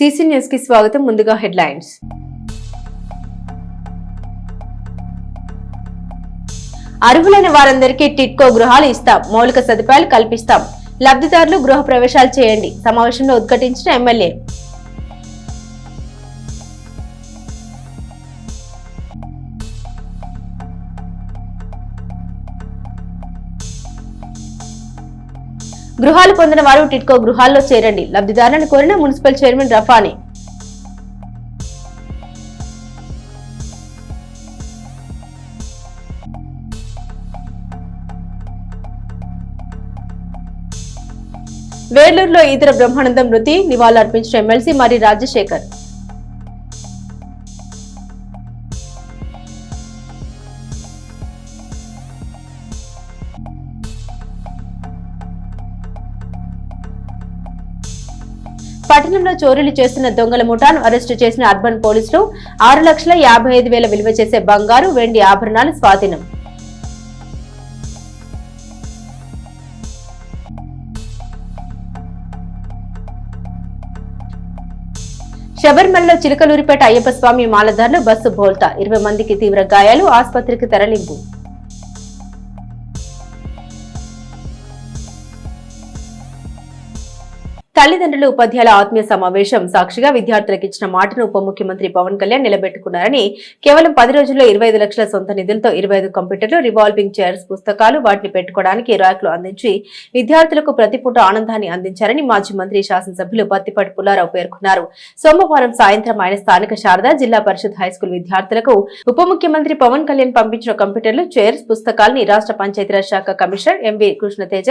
CC news की स्वागतम। ముందుగా హెడ్లైన్స్। అర్హులైన వారందరికీ టిట్కో గృహాలు ఇస్తాం, మౌలిక సదుపాయాలు కల్పిస్తాం, లబ్ధిదారులు గృహ ప్రవేశాలు చేయండి సమావేశంలో ఉద్ఘాటించిన ఎమ్మెల్యే। గృహాలు పొందిన వారు టిట్కో గృహాల్లో చేరండి, లబ్ధిదారులను కోరిన మున్సిపల్ చైర్మన్ రఫానీ। వేర్లూరులో ఈదర బ్రహ్మానందం మృతి నివాళులర్పించిన ఎమ్మెల్సీ మరి రాజశేఖర్। పట్టణంలో చోరీలు చేస్తున్న దొంగల ముఠాను అరెస్టు చేసిన అర్బన్ పోలీసులు 6,55,000 విలువ చేసే బంగారు వెండి ఆభరణాలు స్వాధీనం। శబరిమలలో చిలకలూరిపేట అయ్యప్ప స్వామి మాలధారులు బస్సు బోల్తా 20 మందికి తీవ్ర గాయాలు, ఆసుపత్రికి తరలింపు। తల్లిదండ్రులు ఉపాధ్యాయుల ఆత్మీయ సమావేశం సాక్షిగా విద్యార్థులకు ఇచ్చిన మాటను ఉప ముఖ్యమంత్రి పవన్ కళ్యాణ్ నిలబెట్టుకున్నారని, కేవలం 10 రోజుల్లో 25 లక్షల సొంత నిధులతో 25 కంప్యూటర్లు, రివాల్వింగ్ చైర్స్, పుస్తకాలు, వాటిని పెట్టుకోవడానికి ర్యాక్లు అందించి విద్యార్థులకు ప్రతిపూట ఆనందాన్ని అందించారని మాజీ మంత్రి శాసనసభ్యులు పత్తిపాటి పుల్లారావు పేర్కొన్నారు। సోమవారం సాయంత్రం ఆయన స్థానిక శారదా జిల్లా పరిషత్ హైస్కూల్ విద్యార్థులకు ఉప ముఖ్యమంత్రి పవన్ కళ్యాణ్ పంపించిన కంప్యూటర్లు, చైర్స్, పుస్తకాలని రాష్ట్ర పంచాయతీరాజ్ శాఖ కమిషనర్ ఎంవి కృష్ణతేజ,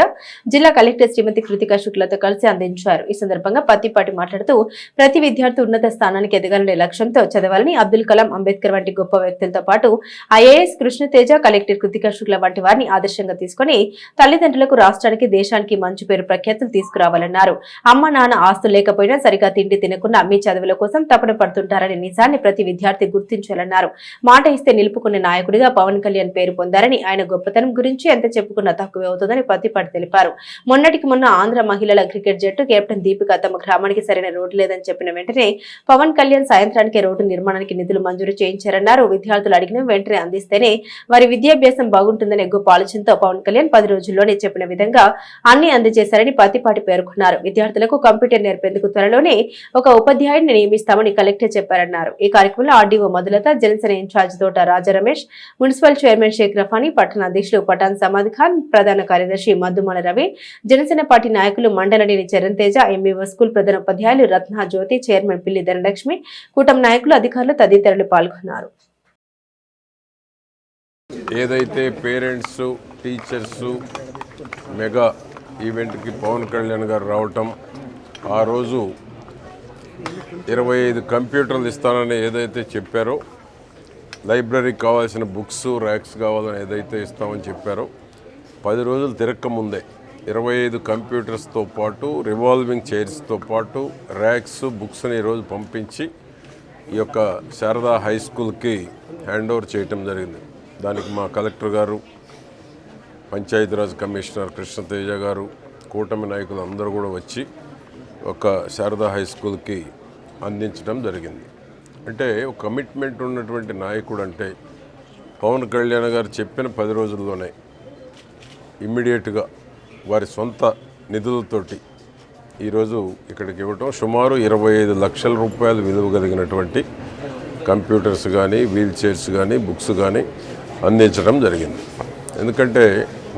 జిల్లా కలెక్టర్ శ్రీమతి కృతికా శుక్లతో కలిసి అందించారు। ఈ సందర్భంగా పత్తిపాటి మాట్లాడుతూ ప్రతి విద్యార్థి ఉన్నత స్థానానికి ఎదగాలనే లక్ష్యంతో చదవాలని, అబ్దుల్ కలాం, అంబేద్కర్ వంటి గొప్ప వ్యక్తులతో పాటు ఐఏఎస్ కృష్ణతేజ, కలెక్టర్ కృతికా శుక్ల వంటి వారిని ఆదర్శంగా తీసుకుని తల్లిదండ్రులకు, రాష్ట్రానికి, దేశానికి మంచి పేరు ప్రఖ్యాతులు తీసుకురావాలన్నారు। అమ్మ నాన్న ఆస్తులు లేకపోయినా సరిగా తిండి తినకుండా మీ చదువుల కోసం తపన పడుతుంటారనే నిజాన్ని ప్రతి విద్యార్థి గుర్తించాలన్నారు। మాట ఇస్తే నిలుపుకునే నాయకుడిగా పవన్ కళ్యాణ్ పేరు పొందారని, ఆయన గొప్పతనం గురించి ఎంత చెప్పుకున్నా తక్కువే అవుతుందని పత్తిపాటి తెలిపారు। మొన్నటికి మొన్న ఆంధ్ర మహిళల క్రికెట్ జట్టు కెప్టెన్ దీపిక తమ గ్రామానికి సరైన రోడ్డు లేదని చెప్పిన వెంటనే పవన్ కళ్యాణ్ సాయంత్రానికి రోడ్డు నిర్మాణానికి నిధులు మంజూరు చేయించారన్నారు। విద్యార్థులు అడిగిన వెంటనే అందిస్తేనే వారి విద్యాభ్యాసం బాగుంటుందనే గొప్ప ఆలోచనతో పవన్ కళ్యాణ్ 10 రోజుల్లోనే చెప్పిన విధంగా అన్ని అందజేశారని పత్తిపాటి పేర్కొన్నారు। విద్యార్థులకు కంప్యూటర్ నేర్పేందుకు త్వరలోనే ఒక ఉపాధ్యాయుడిని నియమిస్తామని కలెక్టర్ చెప్పారన్నారు। ఈ కార్యక్రమంలో ఆర్డీఓ మధులత, జనసేన ఇన్ఛార్జ్ తోట రాజా రమేష్, మున్సిపల్ చైర్మన్ షేక్ రఫానీ, పట్టణ అధ్యక్షులు పఠాన్ సమాద్ ఖాన్, ప్రధాన కార్యదర్శి మద్దుమాల రవి, జనసేన పార్టీ నాయకులు మండలనేని చరణ్ తేజ, ఎంబీఓ స్కూల్ ప్రధానోపాధ్యాయులు రత్న జ్యోతి, చైర్మన్ పిల్లి ధనలక్ష్మి, కూటమి నాయకులు, అధికారులు తదితరులు పాల్గొన్నారు। ఏదైతే పేరెంట్స్, టీచర్స్ మెగా ఈవెంట్కి పవన్ కళ్యాణ్ గారు రావటం, ఆ రోజు 25 కంప్యూటర్లు ఇస్తానని ఏదైతే చెప్పారో, లైబ్రరీకి కావాల్సిన బుక్స్, ర్యాక్స్ కావాలని ఏదైతే ఇస్తామని చెప్పారో, 10 రోజులు తిరక్కముందే 25 కంప్యూటర్స్తో పాటు, రివాల్వింగ్ చైర్స్తో పాటు ర్యాక్స్, బుక్స్ని ఈరోజు పంపించి ఈ యొక్క శారదా హై స్కూల్కి హ్యాండ్ ఓవర్ చేయటం జరిగింది। దానికి మా కలెక్టర్ గారు, పంచాయతీరాజ్ కమిషనర్ కృష్ణతేజ గారు, కూటమి నాయకులు అందరూ కూడా వచ్చి ఒక శారదా హై స్కూల్కి అందించడం జరిగింది। అంటే ఒక కమిట్మెంట్ ఉన్నటువంటి నాయకుడు అంటే పవన్ కళ్యాణ్ గారు చెప్పిన 10 రోజుల్లోనే ఇమ్మీడియట్గా వారి సొంత నిధులతోటి ఈరోజు ఇక్కడికి ఇవ్వటం, సుమారు 25 లక్షల రూపాయలు విలువ కలిగినటువంటి కంప్యూటర్స్ కానీ, వీల్ చైర్స్ కానీ, బుక్స్ కానీ అందించడం జరిగింది। ఎందుకంటే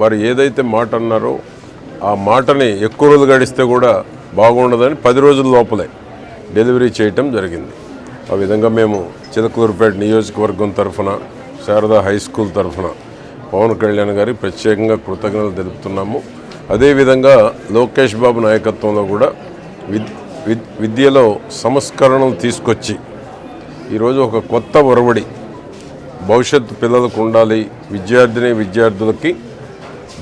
వారు ఏదైతే మాట అన్నారో ఆ మాటని ఎక్కువ రోజులు గడిస్తే కూడా బాగుండదని 10 రోజుల లోపలే డెలివరీ చేయటం జరిగింది। ఆ విధంగా మేము చిలకలూరిపేట నియోజకవర్గం తరఫున, శారదా హై స్కూల్ తరఫున పవన్ కళ్యాణ్ గారికి ప్రత్యేకంగా కృతజ్ఞతలు తెలుపుతున్నాము। అదేవిధంగా లోకేష్ బాబు నాయకత్వంలో కూడా విద్యలో సంస్కరణలు తీసుకొచ్చి ఈరోజు ఒక కొత్త ఒరవడి భవిష్యత్తు పిల్లలకు ఉండాలి, విద్యార్థులకి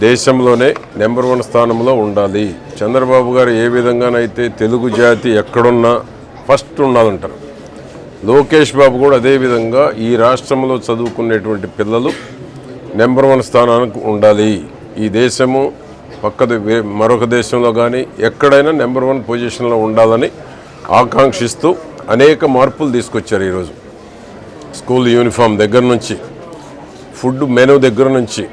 దేశంలోనే నెంబర్ 1 స్థానంలో ఉండాలి। చంద్రబాబు గారు ఏ విధంగానైతే తెలుగు జాతి ఎక్కడున్నా ఫస్ట్ ఉండాలంటారు, లోకేష్ బాబు కూడా అదేవిధంగా ఈ రాష్ట్రంలో చదువుకునేటువంటి పిల్లలు నెంబర్ 1 స్థానానికి ఉండాలి। ఈ దేశము పక్క మరొక దేశంలో కానీ ఎక్కడైనా నెంబర్ 1 పొజిషన్లో ఉండాలని ఆకాంక్షిస్తూ అనేక మార్పులు తీసుకొచ్చారు. ఈరోజు స్కూల్ యూనిఫామ్ దగ్గర నుంచి, ఫుడ్ మెనూ దగ్గర నుంచి,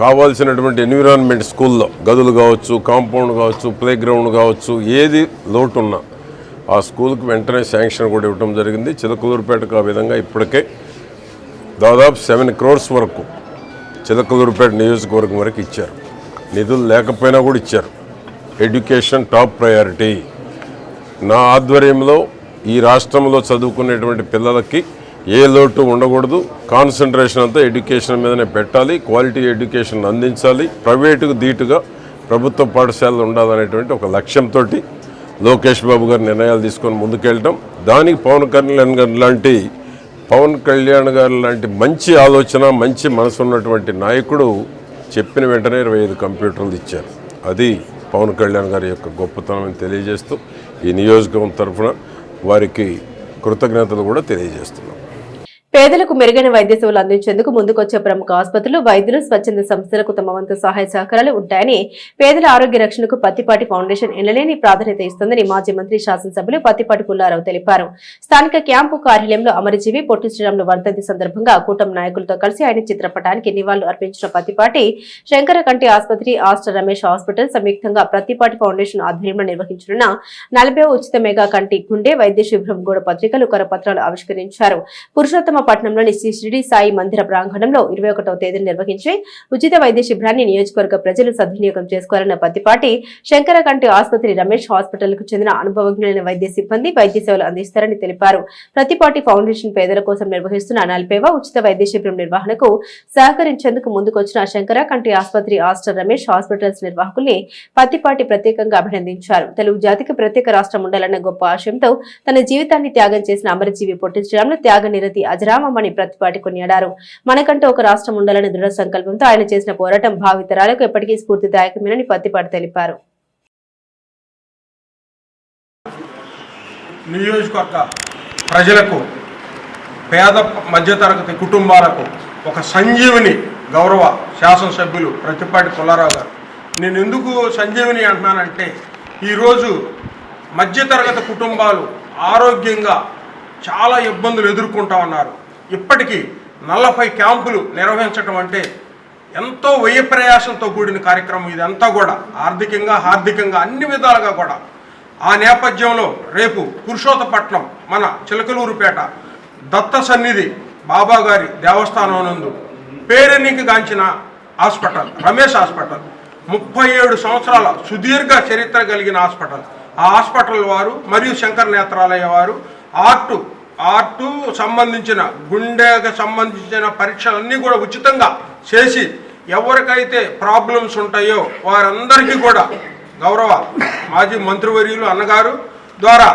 కావాల్సినటువంటి ఎన్విరాన్మెంట్ స్కూల్లో గదులు కావచ్చు, కాంపౌండ్ కావచ్చు, ప్లే గ్రౌండ్ కావచ్చు, ఏది లోటు ఉన్నా ఆ స్కూల్కి వెంటనే శాంక్షన్ కూడా ఇవ్వడం జరిగింది. చిలకలూరుపేటకు ఆ విధంగా ఇప్పటికే దాదాపు 7 crores వరకు చిలకలూరుపేట నియోజకవర్గం వరకు ఇచ్చారు. నిధులు లేకపోయినా కూడా ఇచ్చారు. Education top priority. నా ఆధ్వర్యంలో ఈ రాష్ట్రంలో చదువుకునేటువంటి పిల్లలకి ఏ లోటు ఉండకూడదు. కాన్సన్ట్రేషన్ అంతా ఎడ్యుకేషన్ మీదనే పెట్టాలి. క్వాలిటీ ఎడ్యుకేషన్ అందించాలి. ప్రైవేటుకు దీటుగా ప్రభుత్వ పాఠశాలలు ఉండాలనేటువంటి ఒక లక్ష్యంతో లోకేష్ బాబు గారు నిర్ణయాలు తీసుకొని ముందుకెళ్ళటం, దానికి పవన్ కళ్యాణ్ గారు లాంటి మంచి ఆలోచన, మంచి మనసు ఉన్నటువంటి నాయకుడు చెప్పిన వెంటనే 25 కంప్యూటర్లు ఇచ్చారు. అది పవన్ కళ్యాణ్ గారి యొక్క గొప్పతనం తెలియజేస్తూ ఈ నియోజకవర్గం తరఫున వారికి కృతజ్ఞతలు కూడా తెలియజేస్తున్నాం. పేదలకు మెరుగైన వైద్య సేవలు అందించేందుకు ముందుకొచ్చే ప్రముఖ ఆసుపత్రులు, వైద్యులు, స్వచ్ఛంద సంస్థలకు తమ వంతు సహాయ సహకారాలు ఉంటాయని పేదల ఆరోగ్య రక్షణకు పత్తిపాటి ఫౌండేషన్ ఎనలేని ప్రాధాన్యత ఇస్తుందని మాజీ మంత్రి, శాసనసభ్యులు పత్తిపాటి పుల్లారావు తెలిపారు. స్థానిక క్యాంపు కార్యాలయంలో అమరజీవి పొట్టి శ్రీరాములు వర్ధంతి సందర్భంగా కూటమి నాయకులతో కలిసి ఆయన చిత్రపటానికి నివాళులు అర్పించిన పత్తిపాటి శంకర కంటి ఆసుపత్రి, ఆస్టర్ రమేష్ హాస్పిటల్ సంయుక్తంగా పత్తిపాటి ఫౌండేషన్ ఆధ్వర్యంలో నిర్వహించనున్న 40వ ఉచిత మెగా కంటి గుండె వైద్య శిబిరం గోడ పత్రికలు, కరపత్రాలు ఆవిష్కరించారు. పట్టణంలోని శ్రీ షిరిడి సాయి మందిర ప్రాంగణంలో 21వ తేదీన నిర్వహించే ఉచిత వైద్య శిబిరాన్ని నియోజకవర్గ ప్రజలు సద్వినియోగం చేసుకోవాలన్న పత్తిపాటి శంకర కంటి ఆసుపత్రి, రమేష్ హాస్పిటల్ కు చెందిన అనుభవజ్ఞులైన వైద్య సిబ్బంది వైద్య సేవలు అందిస్తారని తెలిపారు. పత్తిపాటి ఫౌండేషన్ పేదల కోసం నిర్వహిస్తున్న 40వ ఉచిత వైద్య శిబిరం నిర్వహణకు సహకరించేందుకు ముందుకొచ్చిన శంకర కంటి ఆసుపత్రి, ఆస్టర్ రమేష్ హాస్పిటల్స్ నిర్వాహకుల్ని పత్తిపాటి ప్రత్యేకంగా అభినందించారు. తెలుగు జాతికి ప్రత్యేక రాష్ట్రం ఉండాలన్న గొప్ప ఆశయంతో తన జీవితాన్ని త్యాగం చేసిన అమరజీవి పొట్టి శ్రీరాములు త్యాగ నిరతి అజరామని ప్రతిపాటి కొనియాడారు. మనకంటూ ఒక రాష్ట్రం ఉండాలని దృఢ సంకల్పంతో ఆయన చేసిన పోరాటం భావితరాలకు ఎప్పటికీ స్ఫూర్తిదాయకమేనని పత్తిపాటి తెలిపారు. నియోజకవర్గ ప్రజలకు, పేద మధ్యతరగతి కుటుంబాలకు ఒక సంజీవిని గౌరవ శాసనసభ్యులు ప్రతిపాటి పుల్లారావు గారు. నేను ఎందుకు సంజీవిని అంటున్నానంటే, ఈరోజు మధ్యతరగతి కుటుంబాలు ఆరోగ్యంగా చాలా ఇబ్బందులు ఎదుర్కొంటా ఉన్నారు. ఇప్పటికీ 40 క్యాంపులు నిర్వహించడం అంటే ఎంతో వ్యయ ప్రయాసంతో కూడిన కార్యక్రమం. ఇదంతా కూడా ఆర్థికంగా అన్ని విధాలుగా కూడా. ఆ నేపథ్యంలో రేపు పురుషోత్తపట్నం మన చిలకలూరుపేట దత్త సన్నిధి బాబా గారి దేవస్థానం నందు పేరెన్నిక గాంచిన హాస్పిటల్, రమేష్ హాస్పిటల్, 37 సంవత్సరాల సుదీర్ఘ చరిత్ర కలిగిన హాస్పిటల్. ఆ హాస్పిటల్ వారు మరియు శంకర నేత్రాలయ వారు ఆర్టు సంబంధించిన, గుండెకు సంబంధించిన పరీక్షలన్నీ కూడా ఉచితంగా చేసి ఎవరికైతే ప్రాబ్లమ్స్ ఉంటాయో వారందరికీ కూడా గౌరవ మాజీ మంత్రివర్యులు అన్నగారు ద్వారా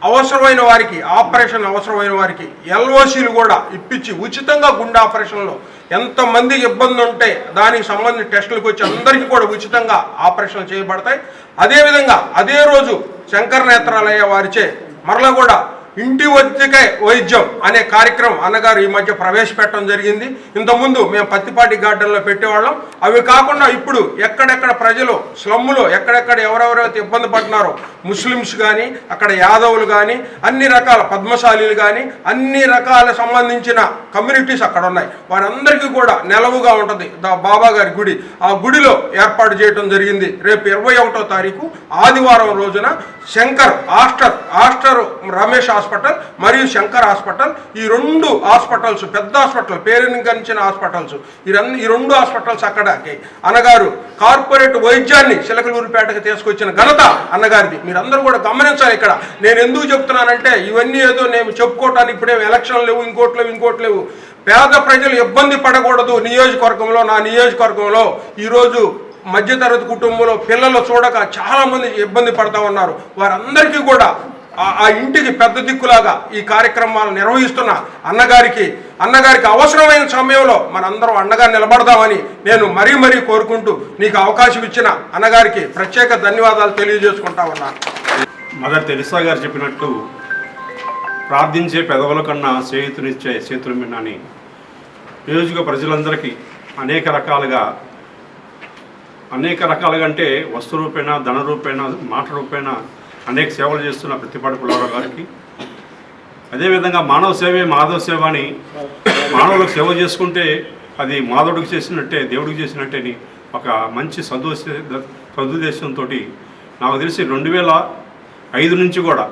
అవసరమైన వారికి, ఆపరేషన్ అవసరమైన వారికి LOCలు కూడా ఇప్పించి ఉచితంగా గుండె ఆపరేషన్లో ఎంతమంది ఇబ్బంది ఉంటే దానికి సంబంధించిన టెస్టులకు వచ్చి అందరికీ కూడా ఉచితంగా ఆపరేషన్లు చేయబడతాయి. అదేవిధంగా అదే రోజు శంకర నేత్రాలయ వారిచే మరలా కూడా ఇంటి వద్దకే వైద్యం అనే కార్యక్రమం అన్నగారు ఈ మధ్య ప్రవేశపెట్టడం జరిగింది. ఇంతకుముందు మేము పత్తిపాటి గార్డెన్లో పెట్టేవాళ్ళం. అవి కాకుండా ఇప్పుడు ఎక్కడెక్కడ ప్రజలు స్లమ్ములో ఎక్కడెక్కడ ఎవరెవరైతే ఇబ్బంది పడుతున్నారో, ముస్లిమ్స్ కానీ, అక్కడ యాదవులు కానీ, అన్ని రకాల పద్మశాలీలు కానీ, అన్ని రకాల సంబంధించిన కమ్యూనిటీస్ అక్కడ ఉన్నాయి. వారందరికీ కూడా నెలవుగా ఉంటుంది బాబా గారి గుడి. ఆ గుడిలో ఏర్పాటు చేయడం జరిగింది. రేపు 21వ తారీఖు ఆదివారం రోజున శంకర్ ఆస్టర్ రమేష్ హాస్పిటల్ మరియు శంకర్ హాస్పిటల్, ఈ 2 హాస్పిటల్స్, పెద్ద హాస్పిటల్, పేరునించిన హాస్పిటల్స్, ఈ 2 హాస్పిటల్స్ అక్కడికి అన్నగారు కార్పొరేట్ వైద్యాన్ని చిలకలూరుపేటకు తీసుకొచ్చిన ఘనత అన్నగారిది. మీరందరూ కూడా గమనించాలి. ఇక్కడ నేను ఎందుకు చెప్తున్నానంటే, ఇవన్నీ ఏదో నేను చెప్పుకోవటానికి ఇప్పుడేం ఎలక్షన్ లేవు, ఇంకోటి లేవు. పేద ప్రజలు ఇబ్బంది పడకూడదు. నా నియోజకవర్గంలో ఈరోజు మధ్యతరగతి కుటుంబంలో పిల్లలు చూడక చాలామంది ఇబ్బంది పడతా ఉన్నారు. వారందరికీ కూడా ఆ ఇంటికి పెద్ద దిక్కులాగా ఈ కార్యక్రమాలు నిర్వహిస్తున్న అన్నగారికి అవసరమైన సమయంలో మనందరం అండగా నిలబడదామని నేను మరీ కోరుకుంటూ నీకు అవకాశం ఇచ్చిన అన్నగారికి ప్రత్యేక ధన్యవాదాలు తెలియజేసుకుంటా ఉన్నాను. మదర్ తెరిసా గారు చెప్పినట్టు, ప్రార్థించే పెదవుల కన్నా చేతునిచ్చే చేతులు మిన్నని నియోజక ప్రజలందరికీ అనేక రకాలుగా అంటే వస్తు రూపేణ, ధన రూపేణ, మాట రూపేణ అనేక సేవలు చేస్తున్న ప్రతిపాటి పుల్లారావు గారికి, అదేవిధంగా మానవ సేవే మాధవ సేవ అని మానవులకు సేవ చేసుకుంటే అది మాధవుడికి చేసినట్టే, దేవుడికి చేసినట్టేని ఒక మంచి సదుద్దేశంతో నాకు తెలిసి 2005 నుంచి కూడా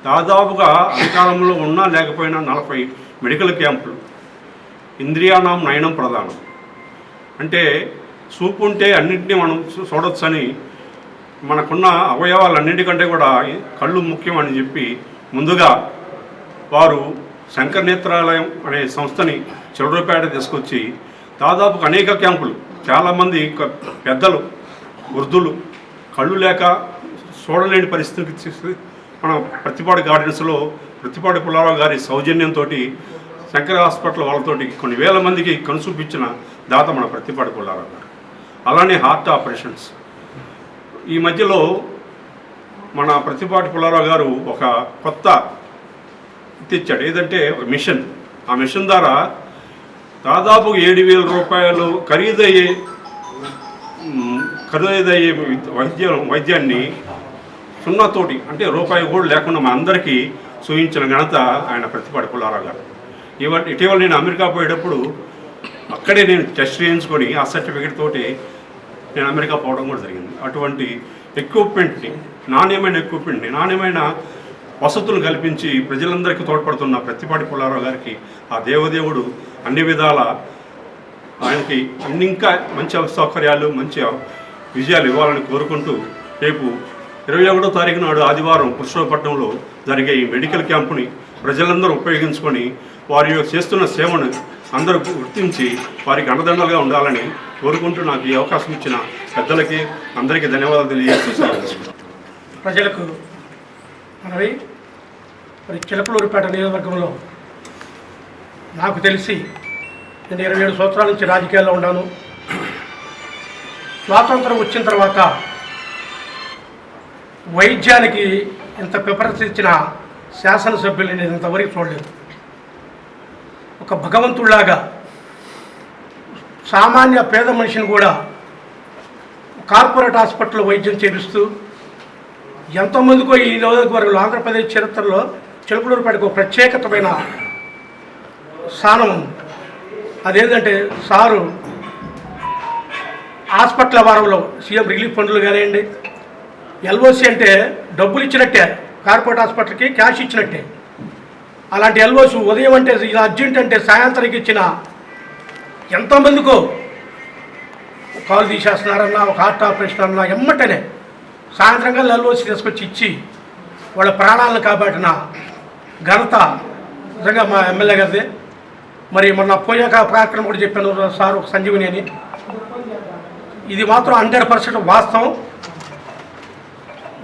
దాదాపుగా అధికారంలో ఉన్నా లేకపోయినా 40 మెడికల్ క్యాంపులు, ఇంద్రియానాం నయనం ప్రధానం, అంటే చూపు ఉంటే అన్నింటినీ మనం చూడొచ్చని, మనకున్న అవయవాలన్నింటికంటే కూడా కళ్ళు ముఖ్యం అని చెప్పి ముందుగా వారు శంకర నేత్రాలయం అనే సంస్థని చిలకలూరిపేట తీసుకొచ్చి దాదాపు అనేక క్యాంపులు, చాలామంది పెద్దలు వృద్ధులు కళ్ళు లేక చూడలేని పరిస్థితికి మన ప్రతిపాడు గార్డెన్స్లో ప్రతిపాడు పుల్లారావు గారి సౌజన్యంతో శంకర హాస్పిటల్ వాళ్ళతోటి కొన్ని వేల మందికి కనుచూపించిన దాత మన ప్రతిపాడు పుల్లారావు గారు. అలానే హార్ట్ ఆపరేషన్స్ ఈ మధ్యలో మన ప్రతిపాటి పుల్లారావు గారు ఒక కొత్త తెచ్చాడు, ఏదంటే ఒక మిషన్. ఆ మిషన్ ద్వారా దాదాపు 7,000 రూపాయలు ఖరీదయ్యే వైద్యాన్ని సున్నాతోటి, అంటే రూపాయి కూడా లేకుండా మా అందరికీ చూయించిన ఘనత ఆయన ప్రతిపాటి పుల్లారావు గారు. ఇటీవల నేను అమెరికా పోయేటప్పుడు అక్కడే నేను టెస్ట్ చేయించుకొని ఆ సర్టిఫికేట్ తోటి నేను అమెరికా పోవడం కూడా జరిగింది. అటువంటి ఎక్విప్మెంట్ని, నాణ్యమైన వసతులు కల్పించి ప్రజలందరికీ తోడ్పడుతున్న ప్రతిపాటి పుల్లారావు గారికి ఆ దేవదేవుడు అన్ని విధాల ఆయనకి ఇంకా మంచి సౌకర్యాలు, మంచి విజయాలు ఇవ్వాలని కోరుకుంటూ రేపు 21వ తారీఖు నాడు ఆదివారం పురుషోత్తపట్నంలో జరిగే ఈ మెడికల్ క్యాంపుని ప్రజలందరూ ఉపయోగించుకొని వారి చేస్తున్న సేవను అందరూ గుర్తించి వారికి అండదండలుగా ఉండాలని కోరుకుంటూ నాకు ఈ అవకాశం ఇచ్చిన పెద్దలకి అందరికీ ధన్యవాదాలు తెలియజేస్తున్నాను. ప్రజలకు మనవి, మరి చిలకలూరిపేట నియోజకవర్గంలో నాకు తెలిసి నేను 27 సంవత్సరాల నుంచి రాజకీయాల్లో ఉన్నాను. స్వాతంత్రం వచ్చిన తర్వాత వైద్యానికి ఇంత ప్రిఫరెన్స్ ఇచ్చిన శాసనసభ్యులు నేను ఇంతవరకు చూడలేదు. ఒక భగవంతుడిలాగా సామాన్య పేద మనిషిని కూడా కార్పొరేట్ హాస్పిటల్లో వైద్యం చేపిస్తూ ఎంతోమందికో ఈ నియోజకవర్గంలో ఆంధ్రప్రదేశ్ చరిత్రలో చిలకలూరిపేటకు ఒక ప్రత్యేకతమైన స్థానం ఉంది. అదేంటంటే సారు హాస్పిటల్ వారంలో సీఎం రిలీఫ్ ఫండ్లు కానివ్వండి, ఎల్ఓసి అంటే డబ్బులు ఇచ్చినట్టే, కార్పొరేట్ హాస్పిటల్కి క్యాష్ ఇచ్చినట్టే. అలాంటి ఎల్ఓసి ఉదయం అంటే ఇలా అర్జెంట్ అంటే సాయంత్రానికి ఇచ్చిన ఎంతోమందికో కాలు తీసేస్తున్నారన్నా, ఒక హార్ట్ ఆపరేషన్ అన్నా ఎమ్మటనే సాయంత్రం కల్లా ఎల్ఓసి తీసుకొచ్చి ఇచ్చి వాళ్ళ ప్రాణాలను కాపాడిన ఘనత నిజంగా మా ఎమ్మెల్యే గారిదే. మరి మొన్న పోయాక కార్యక్రమం కూడా చెప్పాను సార్, ఒక సంజీవిని అని. ఇది మాత్రం 100% వాస్తవం.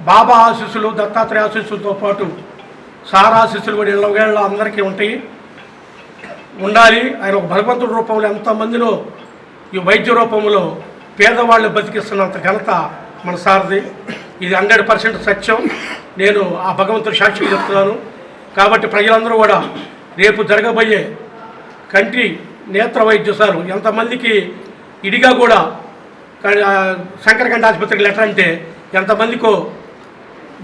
బాబా ఆశీస్సులు, దత్తాత్రేయ ఆశీస్సులతో పాటు సార్ ఆశీస్సులు కూడా ఇళ్ళ అందరికీ ఉంటాయి, ఉండాలి. ఆయన ఒక భగవంతుడి రూపంలో ఎంతమందిలో ఈ వైద్య రూపంలో పేదవాళ్ళు బతికిస్తున్నంత ఘనత మన సార్ది. ఇది 100% సత్యం. నేను ఆ భగవంతుడు సాక్షిగా చెప్తున్నాను. కాబట్టి ప్రజలందరూ కూడా రేపు జరగబోయే కంటి నేత్ర వైద్య సారు ఎంతమందికి ఇడిగా కూడా శంకరకంఠ ఆసుపత్రికి లెటర్ అంటే ఎంతమందికో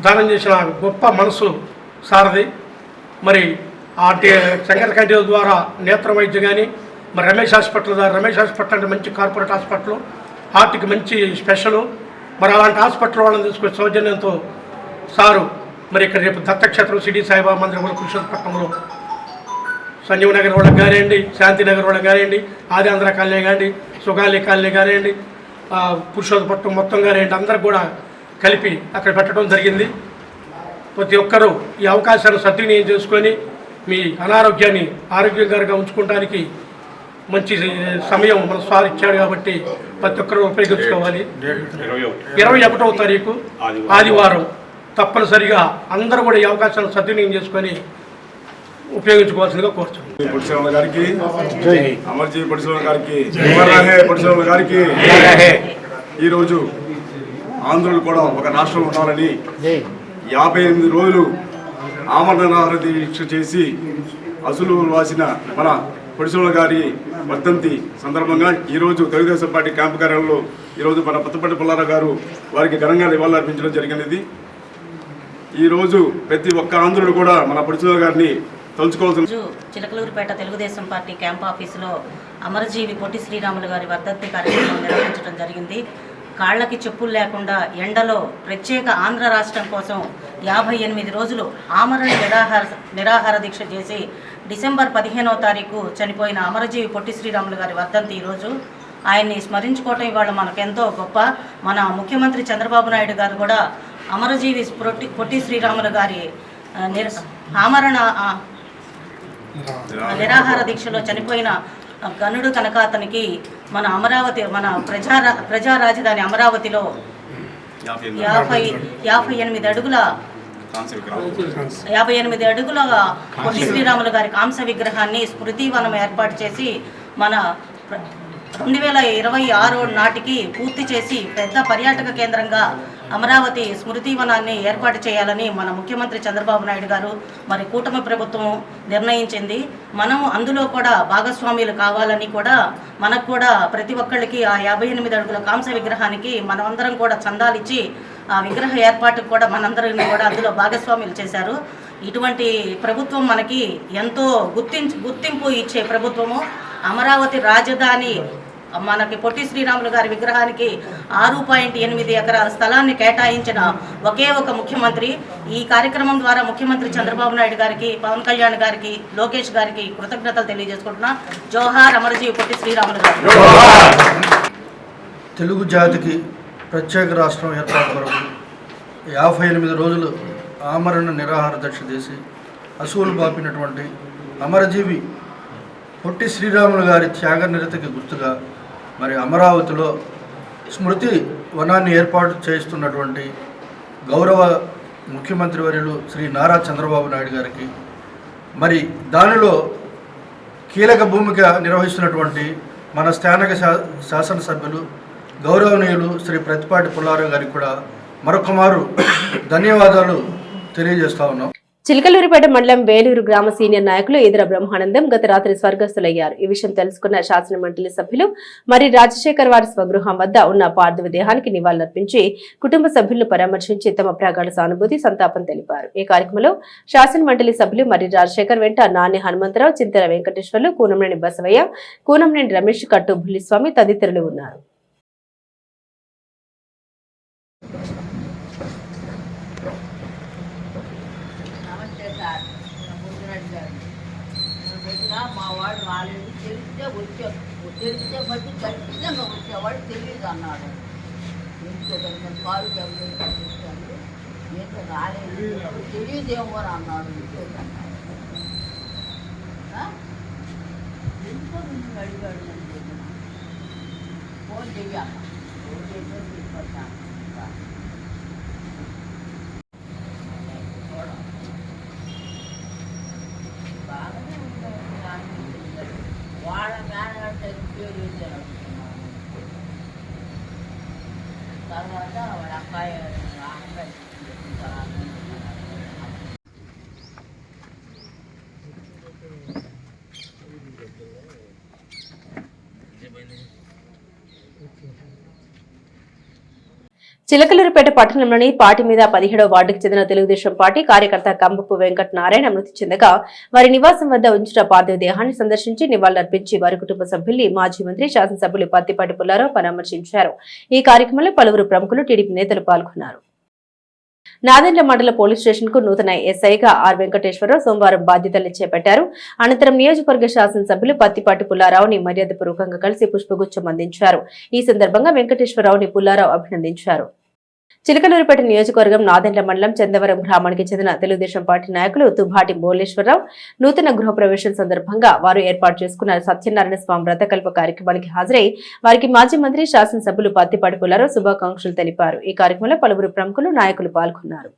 దానం చేసిన గొప్ప మనసు సారది. మరి ఆ శంకరకంఠ ద్వారా నేత్ర వైద్యం కానీ, మరి రమేష్ హాస్పిటల్ ద్వారా, రమేష్ హాస్పిటల్ అంటే మంచి కార్పొరేట్ హాస్పిటల్, హార్ట్కి మంచి స్పెషలు. మరి అలాంటి హాస్పిటల్ వాళ్ళని తీసుకొచ్చి సౌజన్యంతో సారు మరి ఇక్కడ రేపు దత్తక్షేత్రం సిటీ సాయిబాబా మందిరం కూడా పురుషోత్తపట్నంలో సంజీవ్ నగర్ వాళ్ళకి కానివ్వండి, శాంతినగర్ వాళ్ళకి కానివ్వండి, ఆదిఆంధ్ర కాలనీ కానివ్వండి, సుగాలి కాలనీ కానివ్వండి, పురుషోత్తపట్నం మొత్తం కానివ్వండి, అందరికి కూడా కలిపి అక్కడ పెట్టడం జరిగింది. ప్రతి ఒక్కరూ ఈ అవకాశాన్ని సద్వినియోగం చేసుకొని మీ అనారోగ్యాన్ని ఆరోగ్యకరంగా ఉంచుకోవడానికి మంచి సమయం మన సార్ ఇచ్చాడు కాబట్టి ప్రతి ఒక్కరూ ఉపయోగించుకోవాలి. 21వ తారీఖు ఆదివారం తప్పనిసరిగా అందరూ కూడా ఈ అవకాశాన్ని సద్వినియోగం చేసుకొని ఉపయోగించుకోవాల్సిందిగా కోరుతున్నాను. పొడిశెలవుల గారికి, అమర్జీ పొడిశెలవుల గారికి, పొడిశెలవుల గారికి. ఈరోజు ఆంధ్రులు కూడా ఒక రాష్ట్రం ఉండాలని 58 రోజులు ఆమరణ దీక్ష చేసి అసలు వాసిన మన పొడిశెలవుల గారి వర్ధంతి సందర్భంగా ఈరోజు తెలుగుదేశం పార్టీ క్యాంపు కార్యాలయంలో ఈరోజు మన ప్రతిపాటి పుల్లారావు గారు వారికి ఘనంగా నివాళులర్పించడం జరిగినది. ఈరోజు ప్రతి ఒక్క ఆంధ్రుడు కూడా మన పొడిచినోళ్ళ గారిని తలుచుకోవాల్సిన చిలకలూరిపేట తెలుగుదేశం పార్టీ క్యాంప్ ఆఫీసులో అమరజీవి పొట్టి శ్రీరాములు గారి వర్ధంతి కార్యక్రమం నిర్వహించడం జరిగింది. కాళ్ళకి చెప్పులు లేకుండా ఎండలో ప్రత్యేక ఆంధ్ర రాష్ట్రం కోసం 58 రోజులు ఆమరణ నిరాహార దీక్ష చేసి డిసెంబర్ 15వ తారీఖు చనిపోయిన అమరజీవి పొట్టి శ్రీరాములు గారి వర్ధంతి ఈరోజు. ఆయన్ని స్మరించుకోవటం ఇవాళ మనకెంతో గొప్ప. మన ముఖ్యమంత్రి చంద్రబాబు నాయుడు గారు కూడా అమరజీవి పొట్టి శ్రీరాములు గారి ఆమరణ నిరాహార దీక్షలో చనిపోయిన గనుడు కనుక అతనికి మన అమరావతి మన ప్రజా రాజధాని అమరావతిలో 58 అడుగుల పొట్టి శ్రీరాములు గారి కాంస్య విగ్రహాన్ని స్మృతివనం ఏర్పాటు చేసి మన 2026 నాటికి పూర్తి చేసి పెద్ద పర్యాటక కేంద్రంగా అమరావతి స్మృతివనాన్ని ఏర్పాటు చేయాలని మన ముఖ్యమంత్రి చంద్రబాబు నాయుడు గారు మరి కూటమి ప్రభుత్వం నిర్ణయించింది. మనం అందులో కూడా భాగస్వామ్యులు కావాలని కూడా మనకు కూడా ప్రతి ఒక్కళ్ళకి ఆ 58 అడుగుల కాంస్య విగ్రహానికి మనమందరం కూడా చందాలిచ్చి ఆ విగ్రహ ఏర్పాటుకు కూడా మనందరిని కూడా అందులో భాగస్వామ్యులు చేశారు. ఇటువంటి ప్రభుత్వం మనకి ఎంతో గుర్తింపు ఇచ్చే ప్రభుత్వము. అమరావతి రాజధాని మనకి పొట్టి శ్రీరాములు గారి విగ్రహానికి 6.8 ఎకరాల స్థలాన్ని కేటాయించిన ఒకే ఒక ముఖ్యమంత్రి. ఈ కార్యక్రమం ద్వారా ముఖ్యమంత్రి చంద్రబాబు నాయుడు గారికి, పవన్ కళ్యాణ్ గారికి, లోకేష్ గారికి కృతజ్ఞతలు తెలియజేసుకుంటున్నా. జోహార్ అమరజీవి పొట్టి శ్రీరాములు గారు. తెలుగు జాతికి ప్రత్యేక రాష్ట్రం ఏర్పాటు కొరకు 58 రోజులు ఆమరణ నిరాహార దీక్ష చేసి అసూలు బాపినటువంటి అమరజీవి పొట్టి శ్రీరాములు గారి త్యాగ నిరతకి గుర్తుగా మరి అమరావతిలో స్మృతి వనాన్ని ఏర్పాటు చేస్తున్నటువంటి గౌరవ ముఖ్యమంత్రి వర్యులు శ్రీ నారా చంద్రబాబు నాయుడు గారికి, మరి దానిలో కీలక భూమిక నిర్వహిస్తున్నటువంటి మన స్థానిక శాసనసభ్యులు గౌరవనీయులు శ్రీ ప్రతిపాటి పుల్లారావు గారికి కూడా మరొకమారు ధన్యవాదాలు తెలియజేస్తా ఉన్నాం. చిలకలూరిపేట మండలం వేలూరు గ్రామ సీనియర్ నాయకులు ఈదర బ్రహ్మానందం గత రాత్రి స్వర్గస్థులయ్యారు. ఈ విషయం తెలుసుకున్న శాసన మండలి సభ్యులు మరి రాజశేఖర్ వారి స్వగృహం వద్ద ఉన్న పార్థివ దేహానికి నివాళులర్పించి కుటుంబ సభ్యులను పరామర్శించి తమ ప్రగాఢ సానుభూతి సంతాపం తెలిపారు. ఈ కార్యక్రమంలో శాసన మండలి సభ్యులు మరి రాజశేఖర్ వెంట నాని హనుమంతరావు, చింతల వెంకటేశ్వర్లు, కూనంనేని బసవయ్య, కూనంనేని రమేష్, కట్టు భుల్లిస్వామి తదితరులు ఉన్నారు. మా వాడు రాలేదు, తెలిస్తే బట్టి ఖచ్చితంగా వచ్చేవాడు తెలియదు అన్నాడు. ఇంట్లో కాలు వచ్చాను, ఏంటో రాలేదు, తెలియదేమో అని అన్నాడు. ఇంట్లో ఇంట్లో నుంచి అడిగాడు, నేను ఫోన్ చెయ్యాలి, ఫోన్ చేసి తీసుకొచ్చాను. వాళ్ళ మేనగట్ట పేరు వేసారు. తర్వాత వాళ్ళ అబ్బాయి చిలకలూరిపేట పట్టణంలోని పాటి మీద 17వ వార్డుకు చెందిన తెలుగుదేశం పార్టీ కార్యకర్త కంబపు వెంకట నారాయణ మృతి చెందగా వారి నివాసం వద్ద ఉంచిన పార్థివ దేహాన్ని సందర్శించి నివాళులర్పించి వారి కుటుంబ సభ్యుల్ని మాజీ మంత్రి శాసనసభ్యులు పత్తిపాటి పుల్లారావు పరామర్శించారు. ఈ కార్యక్రమంలో పలువురు ప్రముఖులు, టీడీపీ నేతలు పాల్గొన్నారు. నాదెండ్ల మండల పోలీస్ స్టేషన్ కు నూతన ఎస్ఐగా ఆర్ వెంకటేశ్వరరావు సోమవారం బాధ్యతలు చేపట్టారు. అనంతరం నియోజకవర్గ శాసనసభ్యులు పత్తిపాటి పుల్లారావుని మర్యాదపూర్వకంగా కలిసి పుష్పగుచ్చం అందించారు. ఈ సందర్భంగా వెంకటేశ్వరరావుని పుల్లారావు అభినందించారు. చిలకలూరిపేట నియోజకవర్గం నాదెండ్ల మండలం చందవరం గ్రామానికి చెందిన తెలుగుదేశం పార్టీ నాయకులు తుబాటి బోలేశ్వరరావు నూతన గృహప్రవేశం సందర్భంగా వారు ఏర్పాటు చేసుకున్న సత్యనారాయణ స్వామి వ్రతకల్ప కార్యక్రమానికి హాజరై వారికి మాజీ మంత్రి శాసనసభ్యులు పత్తిపాటి పుల్లారావు శుభాకాంక్షలు తెలిపారు. ఈ కార్యక్రమంలో పలువురు ప్రముఖులు, నాయకులు పాల్గొన్నారు.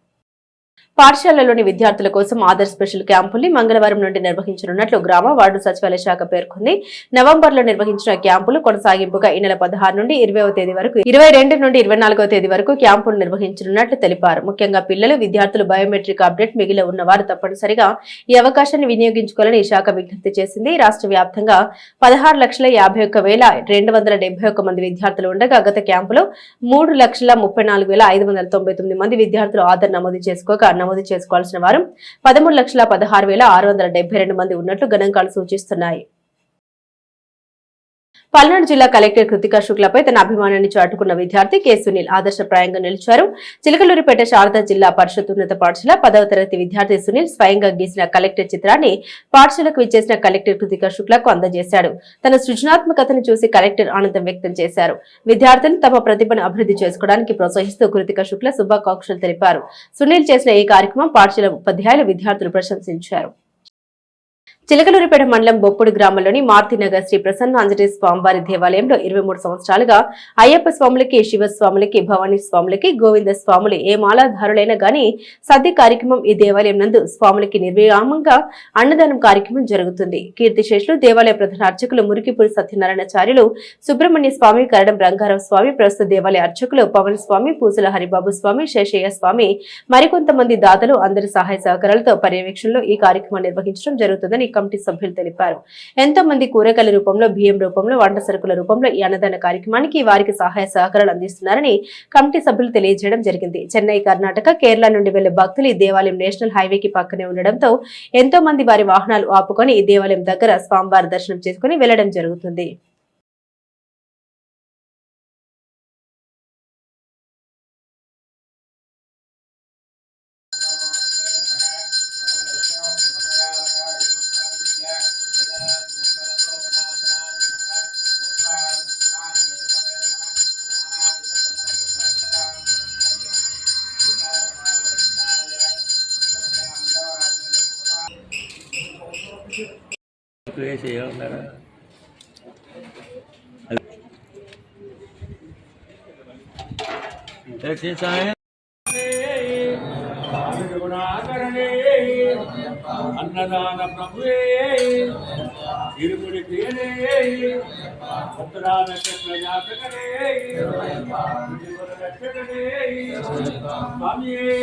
పాఠశాలలోని విద్యార్థుల కోసం ఆదర్శ్ స్పెషల్ క్యాంపుల్ని మంగళవారం నుండి నిర్వహించనున్నట్లు గ్రామ వార్డు సచివాలయ శాఖ పేర్కొంది. నవంబర్లో నిర్వహించిన క్యాంపులు కొనసాగింపుగా ఈ నెల 16 నుండి 20వ తేదీ వరకు, 22 నుండి 24వ తేదీ వరకు క్యాంపులు నిర్వహించనున్నట్లు తెలిపారు. ముఖ్యంగా పిల్లలు, విద్యార్థులు బయోమెట్రిక్ అప్డేట్ మిగిలి ఉన్నవారు తప్పనిసరిగా ఈ అవకాశాన్ని వినియోగించుకోవాలని ఈ శాఖ విజ్ఞప్తి చేసింది. రాష్ట్ర వ్యాప్తంగా 16,51,271 మంది విద్యార్థులు ఉండగా గత క్యాంపులో 3,34,599 మంది విద్యార్థులు ఆధార్ నమోదు చేసుకోగా తప్పక నమోదు చేసుకోవాల్సిన వారు 13,16,672 మంది ఉన్నట్లు గణాంకాలు సూచిస్తున్నాయి. పల్నాడు జిల్లా కలెక్టర్ కృతికా శుక్లపై తన అభిమానాన్ని చాటుకున్న విద్యార్థి కె సునీల్ ఆదర్శప్రాయంగా నిలిచారు. చిలకలూరిపేట శారదా జిల్లా పరిషత్ ఉన్నత పాఠశాల 10వ తరగతి విద్యార్థి సునీల్ స్వయంగా గీసిన కలెక్టర్ చిత్రాన్ని పాఠశాలకు విచ్చేసిన కలెక్టర్ కృతికా శుక్లకు అందజేశాడు. తన సృజనాత్మకతను చూసి కలెక్టర్ ఆనందం వ్యక్తం చేశారు. విద్యార్థులు తమ ప్రతిభను అభివృద్ధి చేసుకోవడానికి ప్రోత్సహిస్తూ కృతికా శుక్ల శుభాకాంక్షలు తెలిపారు. సునీల్ చేసిన ఈ కార్యక్రమం పాఠశాల ఉపాధ్యాయులు విద్యార్థులు ప్రశంసించారు. చిలకలూరిపేట మండలం బొప్పుడు గ్రామంలోని మార్తినగర్ శ్రీ ప్రసన్న ఆంజనేయ స్వామివారి దేవాలయంలో 23 సంవత్సరాలుగా అయ్యప్ప స్వాములకి, శివస్వాములకి, భవానీ స్వాములకి, గోవింద స్వాములు ఏ మాలాధారులైనా గానీ సద్య కార్యక్రమం ఈ దేవాలయం నందు స్వాములకి నిర్విరామంగా అన్నదానం కార్యక్రమం జరుగుతుంది. కీర్తిశేషులు దేవాలయ ప్రధాన అర్చకులు మురికిపూడి సత్యనారాయణాచార్యులు, సుబ్రహ్మణ్య స్వామి, కరడం రంగారావు స్వామి, ప్రస్తుత దేవాలయ అర్చకులు పవన్ స్వామి, పూసల హరిబాబు స్వామి, శేషయ్య స్వామి మరికొంతమంది దాతలు అందరి సహాయ సహకారాలతో పర్యవేక్షణలో ఈ కార్యక్రమం నిర్వహించడం జరుగుతుందని కమిటీ సభ్యులు తెలిపారు. ఎంతో మంది కూరగాయల రూపంలో, బియ్యం రూపంలో, వంట సరుకుల రూపంలో ఈ అన్నదాన కార్యక్రమానికి వారికి సహాయ సహకారాలు అందిస్తున్నారని కమిటీ సభ్యులు తెలియజేయడం జరిగింది. చెన్నై, కర్ణాటక, కేరళ నుండి వెళ్లే భక్తులు ఈ దేవాలయం నేషనల్ హైవేకి పక్కనే ఉండడంతో ఎంతో మంది వారి వాహనాలు ఆపుకొని ఈ దేవాలయం దగ్గర స్వామివారి దర్శనం చేసుకుని వెళ్లడం జరుగుతుంది. అన్నదాన ప్రభువే ఇరుముడి ప్రియనే ఉత్తరాన చక్రజాతకనే రక్షకనే స్వామియే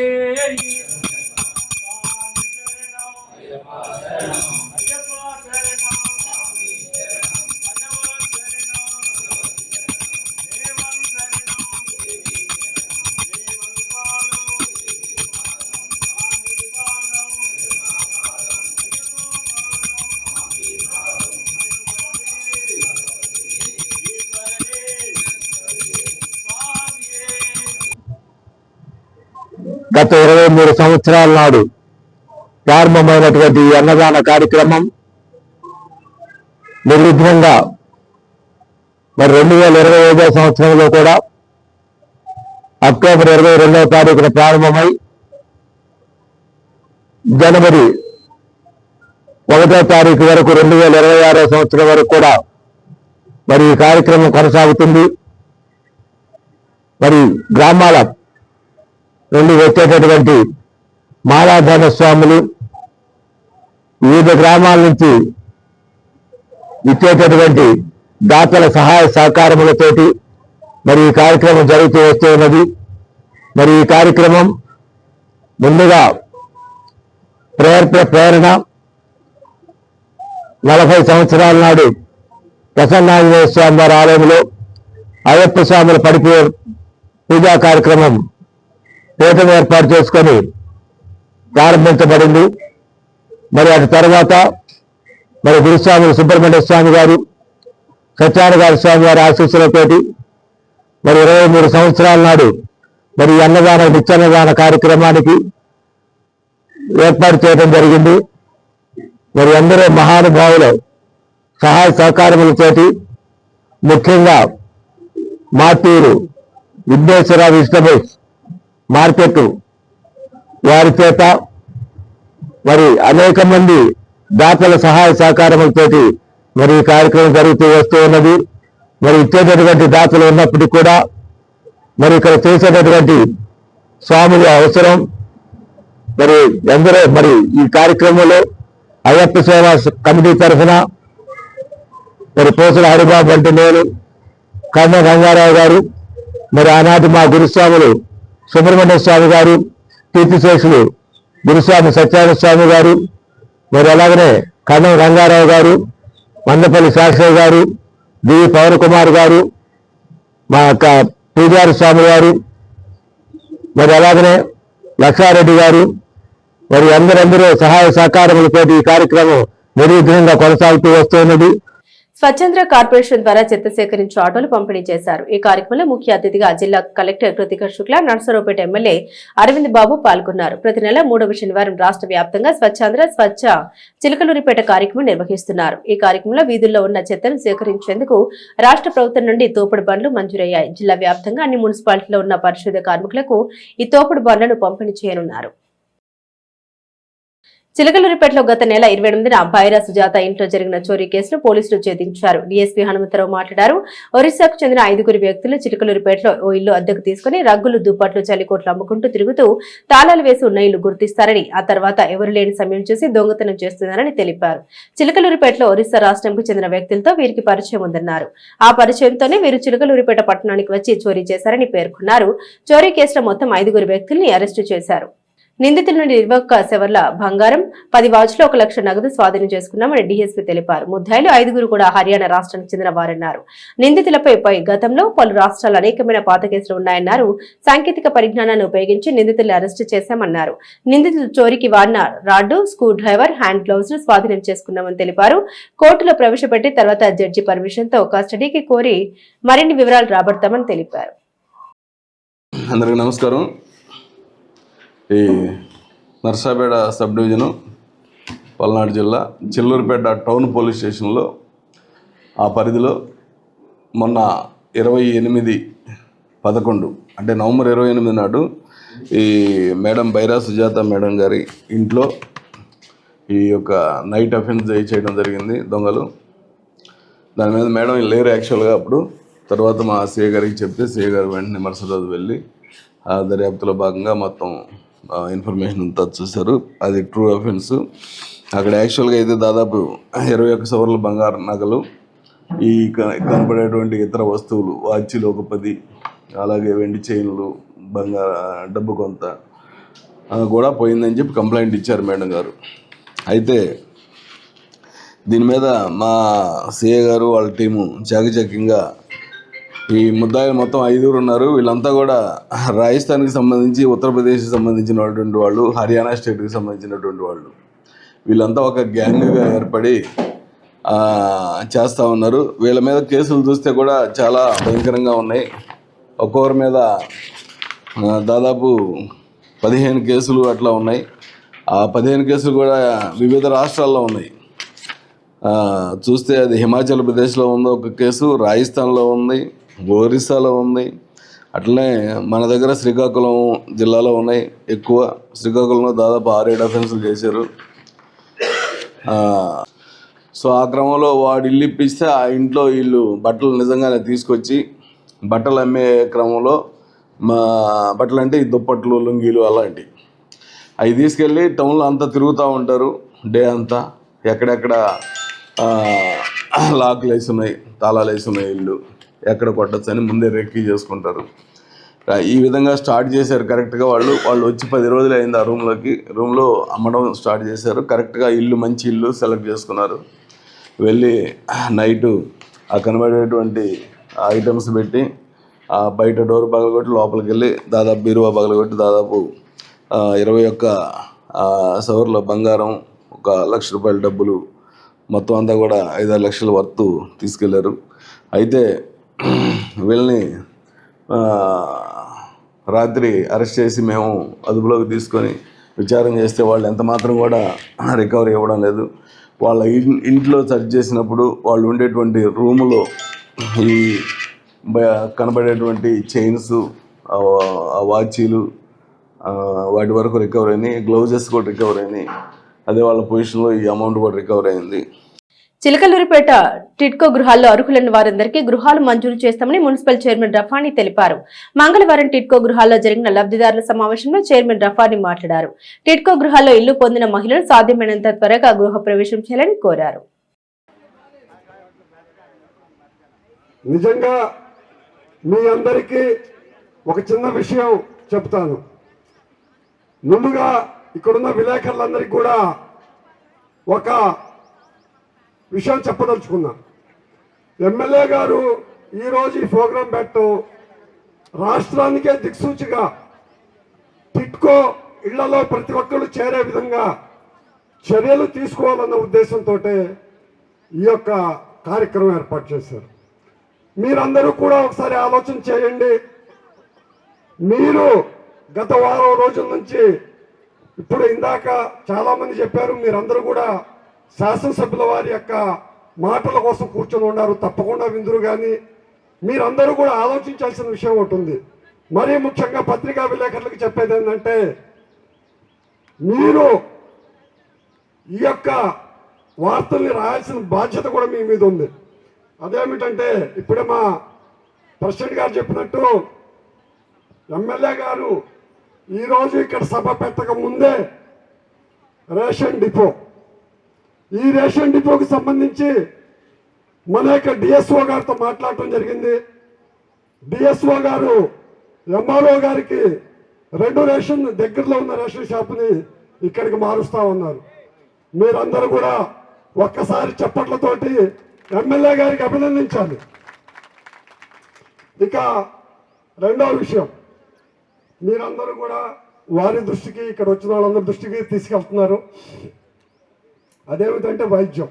గత 23 సంవత్సరాల నాడు ప్రారంభమైనటువంటి అన్నదాన కార్యక్రమం నిర్విఘ్నంగా మరి 2025 సంవత్సరంలో కూడా అక్టోబర్ 22వ తారీఖున ప్రారంభమై జనవరి 1వ తారీఖు వరకు 2026 సంవత్సరం వరకు కూడా మరి ఈ కార్యక్రమం కొనసాగుతుంది. మరి గ్రామాల నుండి వచ్చేటటువంటి మాలాధార స్వాములు, వివిధ గ్రామాల నుంచి ఇచ్చేటటువంటి దాతల సహాయ సహకారములతోటి మరి ఈ కార్యక్రమం జరుగుతూ వస్తూ ఉన్నది. మరి ఈ కార్యక్రమం ముందుగా ప్రేరణ 40 సంవత్సరాల నాడు ప్రసన్నాంజనేయ స్వామి వారి ఆలయంలో అయ్యప్ప స్వాముల పూజా కార్యక్రమం పీఠం ఏర్పాటు చేసుకొని ప్రారంభించబడింది. మరి అటు తర్వాత మరి గురుస్వాములు సుబ్రహ్మణ్య స్వామి గారు, సత్యానగారి స్వామి వారి ఆశీస్సులతోటి మరి 23 సంవత్సరాల నాడు మరి నిత్యాన్నదాన కార్యక్రమానికి ఏర్పాటు చేయడం జరిగింది. మరి అందరూ మహానుభావుల సహాయ సహకారములతోటి ముఖ్యంగా మాతూరు విఘ్నేశ్వర వెజిటబుల్స్ మార్కెట్ వారి చేత మరి అనేక మంది దాతల సహాయ సహకారములతోటి మరి ఈ కార్యక్రమం జరుగుతూ వస్తూ ఉన్నది. మరి ఇచ్చేటటువంటి దాతలు ఉన్నప్పటికీ కూడా మరి ఇక్కడ చేసేటటువంటి స్వాముల అవసరం. మరి అందరూ మరి ఈ కార్యక్రమంలో అయ్యప్ప సేవా కమిటీ తరఫున మరి పూసల హరిబాబు అంటే నేను, కర్ణ రంగారావు గారు, మరి ఆనాటి మా గురుస్వాములు సుబ్రహ్మణ్య స్వామి గారు, కీర్తిశేషులు గురుస్వామి సత్యానంద స్వామి గారు, మరి అలాగనే కర్ణం రంగారావు గారు, మందపల్లి శాస్త్రి గారు, డి పవన్ కుమార్ గారు, మా పూజారి స్వామి గారు, మరి అలాగనే లక్షారెడ్డి గారు మరి అందరూ సహాయ సహకారములతోటి ఈ కార్యక్రమం నిర్విఘ్నంగా కొనసాగుతూ వస్తున్నది. స్వచ్ఛంద్ర కార్పొరేషన్ ద్వారా చెత్త సేకరించి ఆటోలు పంపిణీ చేశారు. ఈ కార్యక్రమంలో ముఖ్య అతిథిగా జిల్లా కలెక్టర్ కృతికా శుక్లా, నర్సరావుపేట ఎమ్మెల్యే అరవింద్ బాబు పాల్గొన్నారు. ప్రతి నెల 3వ శనివారం రాష్ట్ర వ్యాప్తంగా స్వచ్ఛ చిలకలూరిపేట కార్యక్రమం నిర్వహిస్తున్నారు. ఈ కార్యక్రమంలో వీధుల్లో ఉన్న చెత్తను సేకరించేందుకు రాష్ట్ర ప్రభుత్వం నుండి తోపుడు బండ్లు మంజూరయ్యాయి. జిల్లా వ్యాప్తంగా అన్ని మున్సిపాలిటీలో ఉన్న పరిశుద్ధ కార్మికులకు ఈ తోపుడు బండ్లను పంపిణీ చేయనున్నారు. చిలకలూరిపేటలో గత నెల 28న బైరా సుజాత ఇంట్లో జరిగిన చోరీ కేసును పోలీసులు ఛేదించారు. డీఎస్పీ హనుమంతరావు మాట్లాడారు. ఒరిస్సాకు చెందిన 5 వ్యక్తులు చిలకలూరిపేటలో ఓ ఇల్లు అద్దెకు తీసుకుని రగ్గులు, దుప్పట్లు, చలికోట్లు అమ్ముకుంటూ తిరుగుతూ తాళాలు వేసి ఉన్న ఇల్లు గుర్తిస్తారని, ఆ తర్వాత ఎవరు లేని సమయం చూసి దొంగతనం చేస్తున్నారని తెలిపారు. చిలకలూరిపేటలో ఒరిస్సా రాష్ట్రంకు చెందిన వ్యక్తులతో వీరికి పరిచయం ఉందన్నారు. ఆ పరిచయంతోనే వీరు చిలకలూరిపేట పట్టణానికి వచ్చి చోరీ చేశారని పేర్కొన్నారు. చోరీ కేసులో మొత్తం 5 వ్యక్తుల్ని అరెస్టు చేశారు. నిందితుల నుండి 21 సెవర్ల బంగారం, 10 వాచ్లు, 1 లక్ష నగదు స్వాధీనం చేసుకున్నామని డీఎస్పీ తెలిపారు. ముద్దాయిలు 5 కూడా హర్యానా రాష్ట్రానికి చెందిన వారన్నారు. నిందితులపై గతంలో పలు రాష్ట్రాలు అనేకమైన పాత కేసులు ఉన్నాయన్నారు. సాంకేతిక పరిజ్ఞానాన్ని ఉపయోగించి నిందితులను అరెస్టు చేశామన్నారు. నిందితులు చోరీకి వాడిన rod, screw driver, hand gloves ను స్వాధీనం చేసుకున్నామని తెలిపారు. కోర్టులో ప్రవేశపెట్టి తర్వాత జడ్జి పర్మిషన్ తో కస్టడీకి కోరి మరిన్ని వివరాలు రాబడతామని తెలిపారు. అందరికీ నమస్కారం. ఈ నర్సాపేట సబ్ డివిజను, పల్నాడు జిల్లా చిల్లూరుపేట టౌన్ పోలీస్ స్టేషన్లో ఆ పరిధిలో మొన్న 28/11 అంటే నవంబర్ 28 నాడు ఈ మేడం బైరా సుజాత మేడం గారి ఇంట్లో ఈ యొక్క నైట్ అఫెన్స్ చేయడం జరిగింది దొంగలు. దాని మీద మేడం లేరు యాక్చువల్గా అప్పుడు. తర్వాత మా సిఏ గారికి చెప్తే సిఏ గారు వెంటనే మరుసటి రోజు వెళ్ళి ఆ దర్యాప్తులో భాగంగా మొత్తం ఇన్ఫర్మేషన్ అంతా చూశారు. అది ట్రూ అఫెన్స్. అక్కడ యాక్చువల్గా అయితే దాదాపు 21 సవర్ల బంగారు నగలు, ఈ కనపడేటువంటి ఇతర వస్తువులు, వాచీలు ఒక 10, అలాగే వెండి చైన్లు, డబ్బు కొంత కూడా పోయిందని చెప్పి కంప్లైంట్ ఇచ్చారు మేడం గారు. అయితే దీని మీద మా సిఏ గారు వాళ్ళ టీము చాకచక్యంగా ఈ ముద్దాయిలు మొత్తం 5 ఉన్నారు. వీళ్ళంతా కూడా రాజస్థాన్కి సంబంధించి, ఉత్తరప్రదేశ్కి సంబంధించినటువంటి వాళ్ళు, హర్యానా స్టేట్కి సంబంధించినటువంటి వాళ్ళు. వీళ్ళంతా ఒక గ్యాంగ్గా ఏర్పడి చేస్తూ ఉన్నారు. వీళ్ళ మీద కేసులు చూస్తే కూడా చాలా భయంకరంగా ఉన్నాయి. ఒక్కొక్కరి మీద దాదాపు 15 కేసులు అట్లా ఉన్నాయి. ఆ 15 కేసులు కూడా వివిధ రాష్ట్రాల్లో ఉన్నాయి. చూస్తే అది హిమాచల్ ప్రదేశ్లో ఉంది ఒక కేసు, రాజస్థాన్లో ఉంది, ఒరిస్సాలో ఉంది, అట్లనే మన దగ్గర శ్రీకాకుళం జిల్లాలో ఉన్నాయి ఎక్కువ. శ్రీకాకుళంలో దాదాపు 6-7 అఫెన్సులు చేశారు. సో ఆ క్రమంలో వాడు ఇల్లు ఇప్పిస్తే ఆ ఇంట్లో వీళ్ళు బట్టలు నిజంగానే తీసుకొచ్చి బట్టలు అమ్మే క్రమంలో బట్టలు అంటే ఈ దుప్పట్లు, లుంగీలు అలాంటివి అవి తీసుకెళ్ళి టౌన్లో అంతా తిరుగుతూ ఉంటారు డే అంతా. ఎక్కడెక్కడ లాక్లు వేసి ఉన్నాయి, తాళాలు వేసి ఉన్నాయి, ఇల్లు ఎక్కడ కొట్టచ్చు అని ముందే రెక్కీ చేసుకుంటారు. ఈ విధంగా స్టార్ట్ చేశారు కరెక్ట్గా. వాళ్ళు వచ్చి 10 రోజులు అయింది ఆ రూమ్లో అమ్మడం స్టార్ట్ చేశారు. కరెక్ట్గా ఇల్లు మంచి ఇల్లు సెలెక్ట్ చేసుకున్నారు. వెళ్ళి నైటు ఆ కనబడేటువంటి ఐటమ్స్ పెట్టి ఆ బయట డోర్ పగలగొట్టి లోపలికి వెళ్ళి దాదాపు బీరువా పగలగొట్టి దాదాపు 21 సవర్ల బంగారం, 1 లక్ష రూపాయల డబ్బులు, మొత్తం అంతా కూడా 5-6 లక్షల వర్తు తీసుకెళ్లారు. అయితే వీళ్ళని రాత్రి అరెస్ట్ చేసి మేము అదుపులోకి తీసుకొని విచారణ చేస్తే వాళ్ళు ఎంత మాత్రం కూడా రికవరీ ఇవ్వడం లేదు. వాళ్ళ ఇంట్లో సెర్చ్ చేసినప్పుడు వాళ్ళు ఉండేటువంటి రూములో ఈ కనబడేటువంటి చైన్స్, వాచీలు వాటి వరకు రికవర్ అయినాయి. గ్లౌజెస్ కూడా రికవర్ అయినాయి. అదే వాళ్ళ పొజిషన్లో ఈ అమౌంట్ కూడా రికవర్ అయింది. చిలకలూరిపేట టిడ్కో గృహాల్లో అర్హులైన వారందరికీ గృహాలు మంజూరు చేస్తామని మున్సిపల్ చైర్మన్ రఫానీ తెలిపారు. మంగళవారం టిడ్కో గృహాల్లో జరిగిన లబ్ధిదారుల సమావేశంలో చైర్మన్ రఫానీ మాట్లాడారు. టిడ్కో గృహాల్లో ఇల్లు పొందిన మహిళలు సాధ్యమైనంత త్వరగా గృహ ప్రవేశం చేయాలని కోరారు. నిజంగా మీ అందరికీ ఒక చిన్న విషయం చెప్తాను. ముందుగా ఇక్కడున్న విలేకరులందరికీ కూడా ఒక విషయం చెప్పదలుచుకున్నా. ఎమ్మెల్యే గారు ఈరోజు ఈ ప్రోగ్రాం పెట్టడం రాష్ట్రానికే దిక్సూచిగా టిడ్కో ఇళ్లలో ప్రతి ఒక్కరు చేరే విధంగా చర్యలు తీసుకోవాలన్న ఉద్దేశంతో ఈ యొక్క కార్యక్రమం ఏర్పాటు చేశారు. మీరందరూ కూడా ఒకసారి ఆలోచన చేయండి. మీరు గత వారం రోజుల నుంచి ఇప్పుడు ఇందాక చాలామంది చెప్పారు, మీరందరూ కూడా శాసనసభ్యుల వారి యొక్క మాటల కోసం కూర్చొని ఉన్నారు, తప్పకుండా విందురు. కానీ మీరందరూ కూడా ఆలోచించాల్సిన విషయం ఉంటుంది. మరీ ముఖ్యంగా పత్రికా విలేకరులకు చెప్పేది ఏంటంటే, మీరు ఈ యొక్క వార్తల్ని రాయాల్సిన బాధ్యత కూడా మీ మీద ఉంది. అదేమిటంటే, ఇప్పుడే మా ప్రెసిడెంట్ గారు చెప్పినట్టు ఎమ్మెల్యే గారు ఈరోజు ఇక్కడ సభ పెట్టక ముందే రేషన్ డిపో, ఈ రేషన్ డిపోకి సంబంధించి మన యొక్క డిఎస్ఓ గారితో మాట్లాడటం జరిగింది. డిఎస్ఓ గారు ఎంఆర్ఓ గారికి 2 రేషన్ దగ్గరలో ఉన్న రేషన్ షాపుని ఇక్కడికి మారుస్తా ఉన్నారు. మీరందరూ కూడా ఒక్కసారి చప్పట్లతోటి ఎమ్మెల్యే గారికి అభినందించాలి. ఇక రెండవ విషయం, మీరందరూ కూడా వారి దృష్టికి, ఇక్కడ వచ్చిన వాళ్ళందరి దృష్టికి తీసుకెళ్తున్నారు. అదేమిటంటే వైద్యం.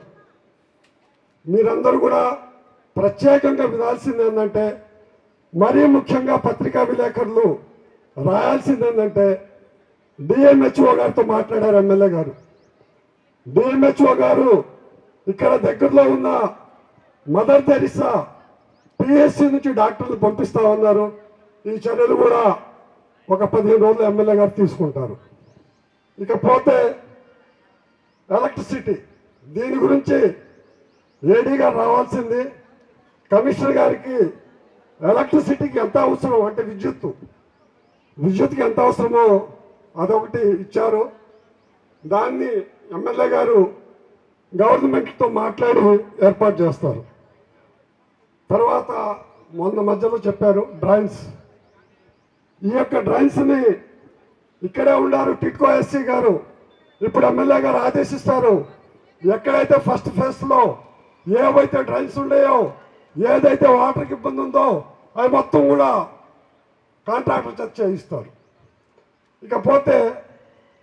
మీరందరూ కూడా ప్రత్యేకంగా వినాల్సింది ఏంటంటే, మరీ ముఖ్యంగా పత్రికా విలేకరులు రాయాల్సింది ఏంటంటే, డిఎంహెచ్ఓ గారితో మాట్లాడారు ఎమ్మెల్యే గారు. డిఎంహెచ్ఓ గారు ఇక్కడ దగ్గరలో ఉన్న మదర్ తెరిసా పిఎస్సి నుంచి డాక్టర్లు పంపిస్తా ఉన్నారు. ఈ చర్యలు కూడా ఒక 15 రోజులు ఎమ్మెల్యే గారు తీసుకుంటారు. ఇకపోతే ఎలక్ట్రిసిటీ, దీని గురించి ఏడీ గారు రావాల్సింది. కమిషనర్ గారికి ఎలక్ట్రిసిటీకి ఎంత అవసరం అంటే విద్యుత్కి ఎంత అవసరమో అదొకటి ఇచ్చారు. దాన్ని ఎమ్మెల్యే గారు గవర్నమెంట్తో మాట్లాడి ఏర్పాటు చేస్తారు. తర్వాత మొన్న మధ్యలో చెప్పారు డ్రైన్స్. ఈ యొక్క డ్రైన్స్ని ఇక్కడే ఉన్నారు టిట్కో ఎస్సీ గారు, ఇప్పుడు ఎమ్మెల్యే గారు ఆదేశిస్తారు. ఎక్కడైతే ఫస్ట్ ఫేజ్లో ఏవైతే డ్రైన్స్ ఉన్నాయో, ఏదైతే వాటర్కి ఇబ్బంది ఉందో అవి మొత్తం కూడా కాంట్రాక్టర్ చేత చేయిస్తారు. ఇకపోతే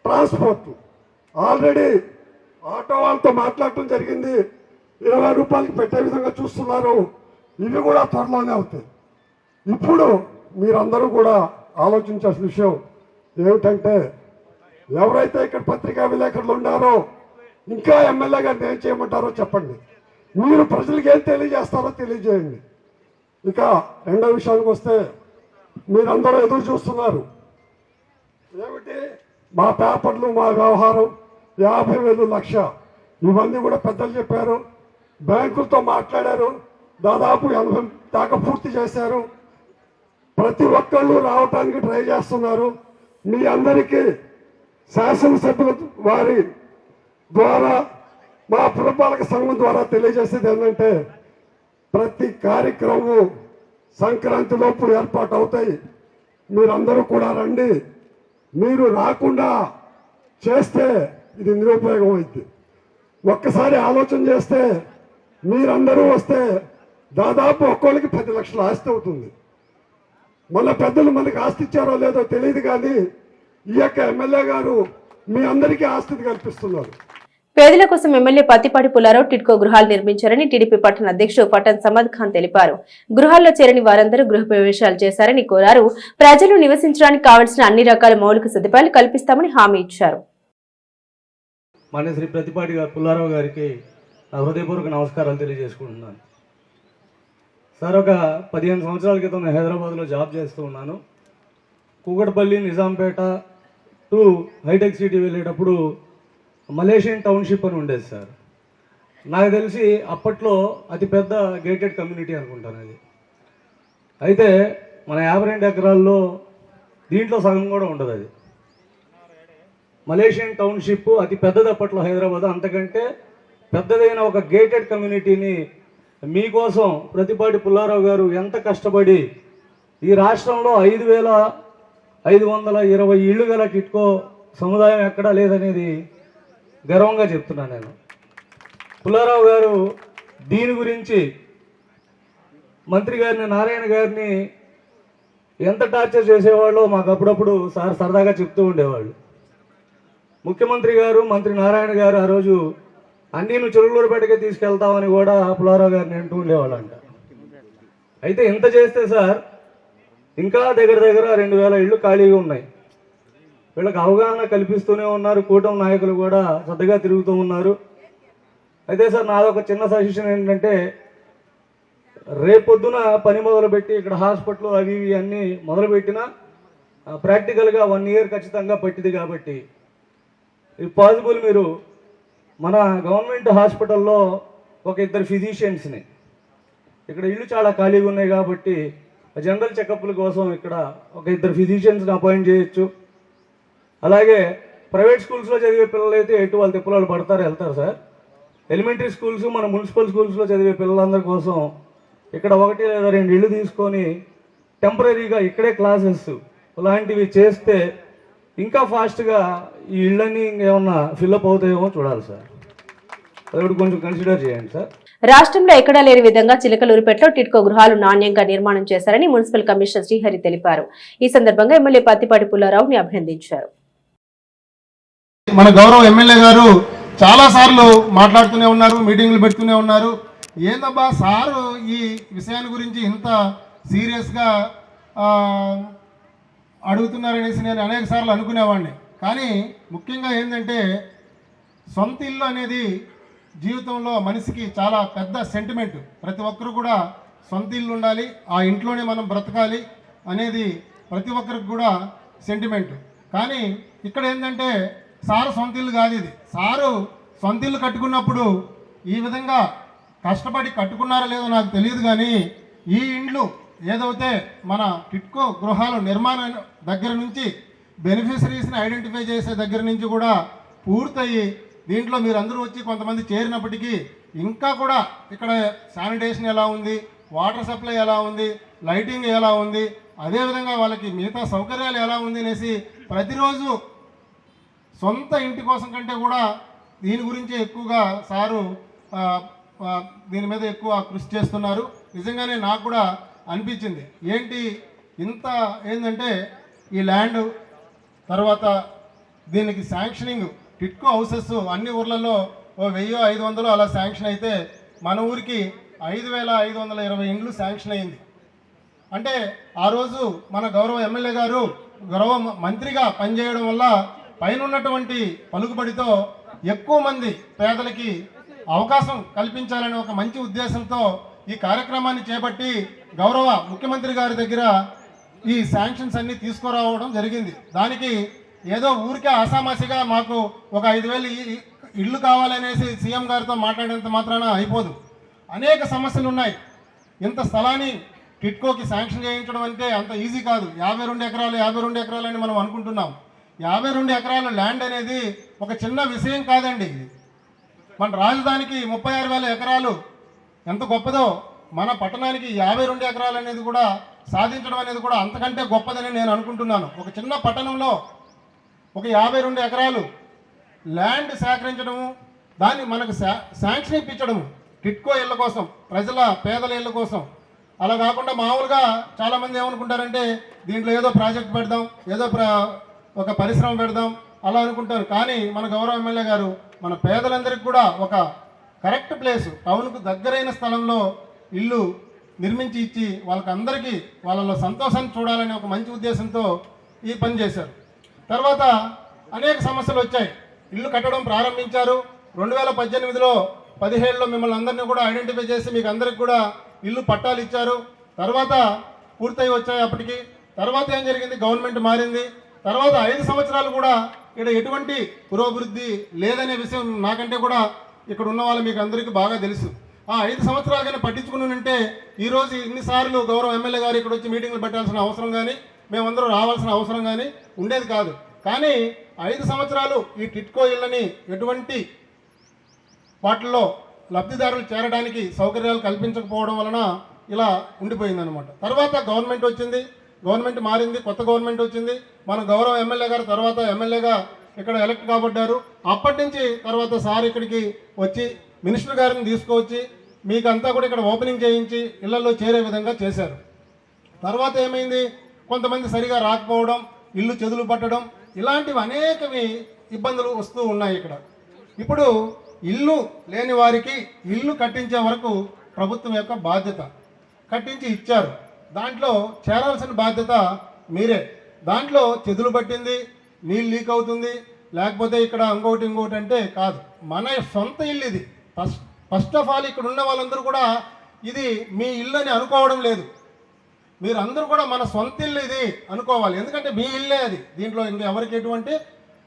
ట్రాన్స్పోర్ట్, ఆల్రెడీ ఆటో వాళ్ళతో మాట్లాడటం జరిగింది. 20 రూపాయలకి పెట్టే విధంగా చూస్తున్నారు. ఇవి కూడా త్వరలోనే అవుతాయి. ఇప్పుడు మీరందరూ కూడా ఆలోచించాల్సిన విషయం ఏమిటంటే, ఎవరైతే ఇక్కడ పత్రికా విలేకరులు ఉన్నారో ఇంకా ఎమ్మెల్యే గారిని ఏం చేయమంటారో చెప్పండి. మీరు ప్రజలకు ఏం తెలియజేస్తారో తెలియజేయండి. ఇక రెండో విషయానికి వస్తే, మీరందరూ ఎదురు చూస్తున్నారు ఏమిటి, మా పేపర్లు, మా వ్యవహారం 50,000 లక్ష, ఇవన్నీ కూడా పెద్దలు చెప్పారు. బ్యాంకులతో మాట్లాడారు, దాదాపు 80 దాకా పూర్తి చేశారు. ప్రతి ఒక్కళ్ళు రావటానికి ట్రై చేస్తున్నారు. మీ అందరికీ శాసనసభ్యుల వారి ద్వారా, మా పురపాలక సంఘం ద్వారా తెలియజేసేది ఏంటంటే, ప్రతి కార్యక్రమం సంక్రాంతి లోపు ఏర్పాటు అవుతాయి. మీరందరూ కూడా రండి. మీరు రాకుండా చేస్తే ఇది నిరుపయోగం అయింది. ఒక్కసారి ఆలోచన చేస్తే, మీరందరూ వస్తే దాదాపు ఒక్కోళ్ళకి 10 లక్షల ఆస్తి అవుతుంది. మన పెద్దలు మనకి ఆస్తి ఇచ్చారో లేదో తెలియదు, కానీ ఈ యొక్క ఎమ్మెల్యే గారు మీ అందరికీ ఆస్తిని కల్పిస్తున్నారు. పేదల కోసం ఎమ్మెల్యే పత్తిపాటి పుల్లారావు టిడ్కో గృహాలు నిర్మించారని టీడీపీ పట్టణ అధ్యక్షుడు పట్టణ్ సమద్ ఖాన్ తెలిపారు. గృహాల్లో చేరని వారందరూ గృహ ప్రవేశాలు చేశారని కోరారు. ప్రజలు నివసించడానికి కావలసిన అన్ని రకాల మౌలిక సదుపాయాలు కల్పిస్తామని హామీ ఇచ్చారు. మన శ్రీ పత్తిపాటి పుల్లారావు గారికి హృదయపూర్వక నమస్కారాలు తెలియజేసుకుంటున్నాను. సార్, ఒక 15 సంవత్సరాల క్రితం నేను హైదరాబాద్లో జాబ్ చేస్తూ ఉన్నాను. కూకట్పల్లి, నిజాంపేట టు హైటెక్ సిటీ వెళ్ళేటప్పుడు మలేషియన్ టౌన్షిప్ అని ఉండేది సార్. నాకు తెలిసి అప్పట్లో అతిపెద్ద గేటెడ్ కమ్యూనిటీ అనుకుంటాను అది. అయితే మన 52 ఎకరాల్లో దీంట్లో సగం కూడా ఉండదు. అది మలేషియన్ టౌన్షిప్ అతి పెద్దది అప్పట్లో హైదరాబాద్. అంతకంటే పెద్దదైన ఒక గేటెడ్ కమ్యూనిటీని మీకోసం పత్తిపాటి పుల్లారావు గారు ఎంత కష్టపడి ఈ రాష్ట్రంలో 5,520 ఇళ్ళు గల టిట్కో సముదాయం ఎక్కడా లేదనేది గర్వంగా చెప్తున్నాను నేను. పుల్లారావు గారు దీని గురించి మంత్రి గారిని, నారాయణ గారిని ఎంత టార్చర్ చేసేవాళ్ళో మాకు అప్పుడప్పుడు సార్ సరదాగా చెప్తూ ఉండేవాళ్ళు. ముఖ్యమంత్రి గారు మంత్రి నారాయణ గారు ఆ రోజు అన్నీ నువ్వు చిలుకలూరుపేటకే తీసుకెళ్తామని కూడా పుల్లారావు గారిని అంటూ ఉండేవాళ్ళంట. అయితే ఇంత చేస్తే సార్ ఇంకా దగ్గర 2000 ఇళ్ళు ఖాళీగా ఉన్నాయి. వీళ్ళకి అవగాహన కల్పిస్తూనే ఉన్నారు. కూటమి నాయకులు కూడా శ్రద్ధగా తిరుగుతూ ఉన్నారు. అయితే సార్ నాదొక చిన్న సజెషన్ ఏంటంటే, రేపొద్దున పని మొదలుపెట్టి ఇక్కడ హాస్పిటల్ అవి ఇవి అన్నీ మొదలుపెట్టినా ప్రాక్టికల్గా 1 ఇయర్ ఖచ్చితంగా పట్టింది. కాబట్టి ఇఫ్ పాసిబుల్ మీరు మన గవర్నమెంట్ హాస్పిటల్లో ఒక 2 ఫిజిషియన్స్ని, ఇక్కడ ఇళ్ళు చాలా ఖాళీగా ఉన్నాయి కాబట్టి జనరల్ చెకప్ల కోసం ఇక్కడ ఒక 2 ఫిజిషియన్స్ని అపాయింట్ చేయొచ్చు. అలాగే ప్రైవేట్ స్కూల్స్లో చదివే పిల్లలు అయితే ఎటు వాళ్ళ తిప్పలు పడతారు వెళ్తారు సార్. ఎలిమెంటరీ స్కూల్స్, మన మున్సిపల్ స్కూల్స్లో చదివే పిల్లలందరి కోసం ఇక్కడ 1 లేదా 2 ఇళ్ళు తీసుకొని టెంపరీగా ఇక్కడే క్లాసెస్ అలాంటివి చేస్తే ఇంకా ఫాస్ట్గా ఈ ఇళ్ళని ఇంకేమన్నా ఫిల్అప్ అవుతాయేమో చూడాలి సార్. అది కొంచెం కన్సిడర్ చేయండి సార్. రాష్ట్రంలో ఎక్కడా లేని విధంగా చిలకలూరుపేటలో టిడ్కో గృహాలు నాణ్యంగా నిర్మాణం చేశారని మున్సిపల్ కమిషనర్ శ్రీహరి తెలిపారు. ఈ సందర్భంగా ఎమ్మెల్యే పత్తిపాటి పుల్లారావుని అభినందించారు. మన గౌరవ ఎమ్మెల్యే గారు చాలా సార్లు మాట్లాడుతూనే ఉన్నారు, మీటింగ్లు పెడుతూనే ఉన్నారు. ఏందబ్బా సారు ఈ విషయాన్ని గురించి ఇంత సీరియస్గా అడుగుతున్నారనేసి నేను అనేక సార్లు అనుకునేవాడిని. కానీ ముఖ్యంగా ఏంటంటే, సొంత ఇల్లు అనేది జీవితంలో మనిషికి చాలా పెద్ద సెంటిమెంట్. ప్రతి ఒక్కరు కూడా సొంత ఇల్లు ఉండాలి, ఆ ఇంట్లోనే మనం బ్రతకాలి అనేది ప్రతి ఒక్కరికి కూడా సెంటిమెంట్. కానీ ఇక్కడ ఏంటంటే సారు సొంత ఇల్లు కాదు ఇది. సారు సొంత ఇల్లు కట్టుకున్నప్పుడు ఈ విధంగా కష్టపడి కట్టుకున్నారో లేదో నాకు తెలియదు, కానీ ఈ ఇండ్లు ఏదైతే మన టిడ్కో గృహాలు నిర్మాణం దగ్గర నుంచి బెనిఫిషరీస్ని ఐడెంటిఫై చేసే దగ్గర నుంచి కూడా పూర్తయి దీంట్లో మీరందరూ వచ్చి కొంతమంది చేరినప్పటికీ ఇంకా కూడా ఇక్కడ శానిటేషన్ ఎలా ఉంది, వాటర్ సప్లై ఎలా ఉంది, లైటింగ్ ఎలా ఉంది, అదేవిధంగా వాళ్ళకి మిగతా సౌకర్యాలు ఎలా ఉంది అనేసి ప్రతిరోజు సొంత ఇంటి కోసం కంటే కూడా దీని గురించి ఎక్కువగా సారు దీని మీద ఎక్కువ కృషి చేస్తున్నారు. నిజంగానే నాకు కూడా అనిపించింది, ఏంటి ఇంత ఏంటంటే ఈ ల్యాండ్ తర్వాత దీనికి శాంక్షనింగ్ టిడ్కో హౌసెస్ అన్ని ఊర్లలో 1500 అలా శాంక్షన్ అయితే మన ఊరికి 5520 ఇండ్లు శాంక్షన్ అయింది. అంటే ఆ రోజు మన గౌరవ ఎమ్మెల్యే గారు గౌరవ మంత్రిగా పనిచేయడం వల్ల పైన ఉన్నటువంటి పలుకుబడితో ఎక్కువ మంది పేదలకి అవకాశం కల్పించాలనే ఒక మంచి ఉద్దేశంతో ఈ కార్యక్రమాన్ని చేపట్టి గౌరవ ముఖ్యమంత్రి గారి దగ్గర ఈ శాంక్షన్స్ అన్ని తీసుకురావడం జరిగింది. దానికి ఏదో ఊరికే ఆసామాసిగా మాకు ఒక 5000 ఇళ్ళు కావాలనేసి సీఎం గారితో మాట్లాడేంత మాత్రాన అయిపోదు. అనేక సమస్యలు ఉన్నాయి. ఇంత స్థలాన్ని టిడ్కోకి శాంక్షన్ చేయించడం అంటే అంత ఈజీ కాదు. 52 ఎకరాలు అని మనం అనుకుంటున్నాం. 52 ఎకరాల ల్యాండ్ అనేది ఒక చిన్న విషయం కాదండి. మన రాజధానికి 36,000 ఎకరాలు ఎంత గొప్పదో, మన పట్టణానికి 52 ఎకరాలు అనేది కూడా సాధించడం అనేది కూడా అంతకంటే గొప్పదని నేను అనుకుంటున్నాను. ఒక చిన్న పట్టణంలో ఒక 52 ఎకరాలు ల్యాండ్ సేకరించడము, దాన్ని మనకు శాంక్షన్ ఇప్పించడము టిడ్కో ఇళ్ళ కోసం, ప్రజల పేదల ఇళ్ళ కోసం. అలా కాకుండా మామూలుగా చాలామంది ఏమనుకుంటారంటే దీంట్లో ఏదో ప్రాజెక్ట్ పెడదాం, ఏదో ఒక పరిశ్రమ పెడదాం అలా అనుకుంటారు. కానీ మన గౌరవ ఎమ్మెల్యే గారు మన పేదలందరికీ కూడా ఒక కరెక్ట్ ప్లేసు, టౌన్కు దగ్గరైన స్థలంలో ఇల్లు నిర్మించి ఇచ్చి వాళ్ళకందరికీ వాళ్ళలో సంతోషాన్ని చూడాలనే ఒక మంచి ఉద్దేశంతో ఈ పని చేశారు. తర్వాత అనేక సమస్యలు వచ్చాయి. ఇల్లు కట్టడం ప్రారంభించారు. 2018లో 17లో మిమ్మల్ని అందరినీ కూడా ఐడెంటిఫై చేసి మీకు అందరికి కూడా ఇల్లు పట్టాలు ఇచ్చారు. తర్వాత పూర్తయి వచ్చాయి అప్పటికి. తర్వాత ఏం జరిగింది, గవర్నమెంట్ మారింది. తర్వాత 5 సంవత్సరాలు కూడా ఇక్కడ ఎటువంటి పురోభివృద్ధి లేదనే విషయం నాకంటే కూడా ఇక్కడ ఉన్న వాళ్ళు మీకు అందరికీ బాగా తెలుసు. ఆ 5 సంవత్సరాలుగానే పట్టించుకుని ఉంటే ఈరోజు ఇన్నిసార్లు గౌరవ ఎమ్మెల్యే గారు ఇక్కడ వచ్చి మీటింగ్లు పెట్టాల్సిన అవసరం కానీ మేమందరూ రావాల్సిన అవసరం కానీ ఉండేది కాదు. కానీ 5 సంవత్సరాలు ఈ టిడ్కో ఇళ్ళని ఎటువంటి వాటిల్లో లబ్ధిదారులు చేరడానికి సౌకర్యాలు కల్పించకపోవడం వలన ఇలా ఉండిపోయిందనమాట. తర్వాత గవర్నమెంట్ వచ్చింది, గవర్నమెంట్ మారింది, కొత్త గవర్నమెంట్ వచ్చింది. మన గౌరవ ఎమ్మెల్యే గారు తర్వాత ఎమ్మెల్యేగా ఇక్కడ ఎలక్ట్ కాబడ్డారు. అప్పటి నుంచి తర్వాత సార్ ఇక్కడికి వచ్చి మినిస్టర్ గారిని తీసుకువచ్చి మీకు అంతా కూడా ఇక్కడ ఓపెనింగ్ చేయించి ఇళ్లలో చేరే విధంగా చేశారు. తర్వాత ఏమైంది, కొంతమంది సరిగా రాకపోవడం, ఇల్లు చెదులు పట్టడం, ఇలాంటివి అనేకవి ఇబ్బందులు వస్తూ ఉన్నాయి ఇక్కడ. ఇప్పుడు ఇల్లు లేని వారికి ఇల్లు కట్టించే వరకు ప్రభుత్వం యొక్క బాధ్యత. కట్టించి ఇచ్చారు, దాంట్లో చేరాల్సిన బాధ్యత మీరే. దాంట్లో చెదులు పట్టింది, నీళ్ళు లీక్ అవుతుంది, లేకపోతే ఇక్కడ ఇంకోటి అంటే కాదు. మన సొంత ఇల్లు ఇది. ఫస్ట్ ఆఫ్ ఆల్ ఇక్కడ ఉన్న వాళ్ళందరూ కూడా ఇది మీ ఇల్లు అని అనుకోవడం లేదు. మీరు అందరూ కూడా మన సొంత ఇల్లు ఇది అనుకోవాలి. ఎందుకంటే మీ ఇల్లే అది. దీంట్లో ఎవరికి ఎటువంటి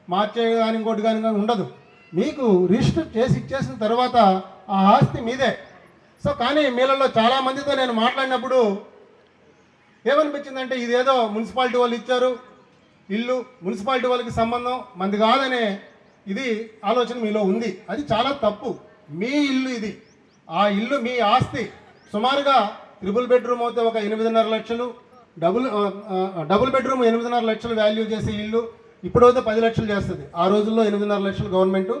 మార్చే కానీ ఇంకోటి కానీ ఉండదు. మీకు రిజిస్టర్ చేసి ఇచ్చేసిన తర్వాత ఆ ఆస్తి మీదే. సో కానీ మీలలో చాలామందితో నేను మాట్లాడినప్పుడు ఏమనిపించిందంటే ఇదేదో మున్సిపాలిటీ వాళ్ళు ఇచ్చారు ఇల్లు, మున్సిపాలిటీ వాళ్ళకి సంబంధం మంది కాదనే ఇది ఆలోచన మీలో ఉంది. అది చాలా తప్పు. మీ ఇల్లు ఇది, ఆ ఇల్లు మీ ఆస్తి. సుమారుగా ట్రిపుల్ బెడ్రూమ్ అయితే ఒక 8.5 లక్షలు, డబుల్ బెడ్రూమ్ 8.5 లక్షలు వాల్యూ చేసే ఇల్లు ఇప్పుడైతే 10 లక్షలు చేస్తుంది. ఆ రోజుల్లో 8.5 లక్షలు గవర్నమెంట్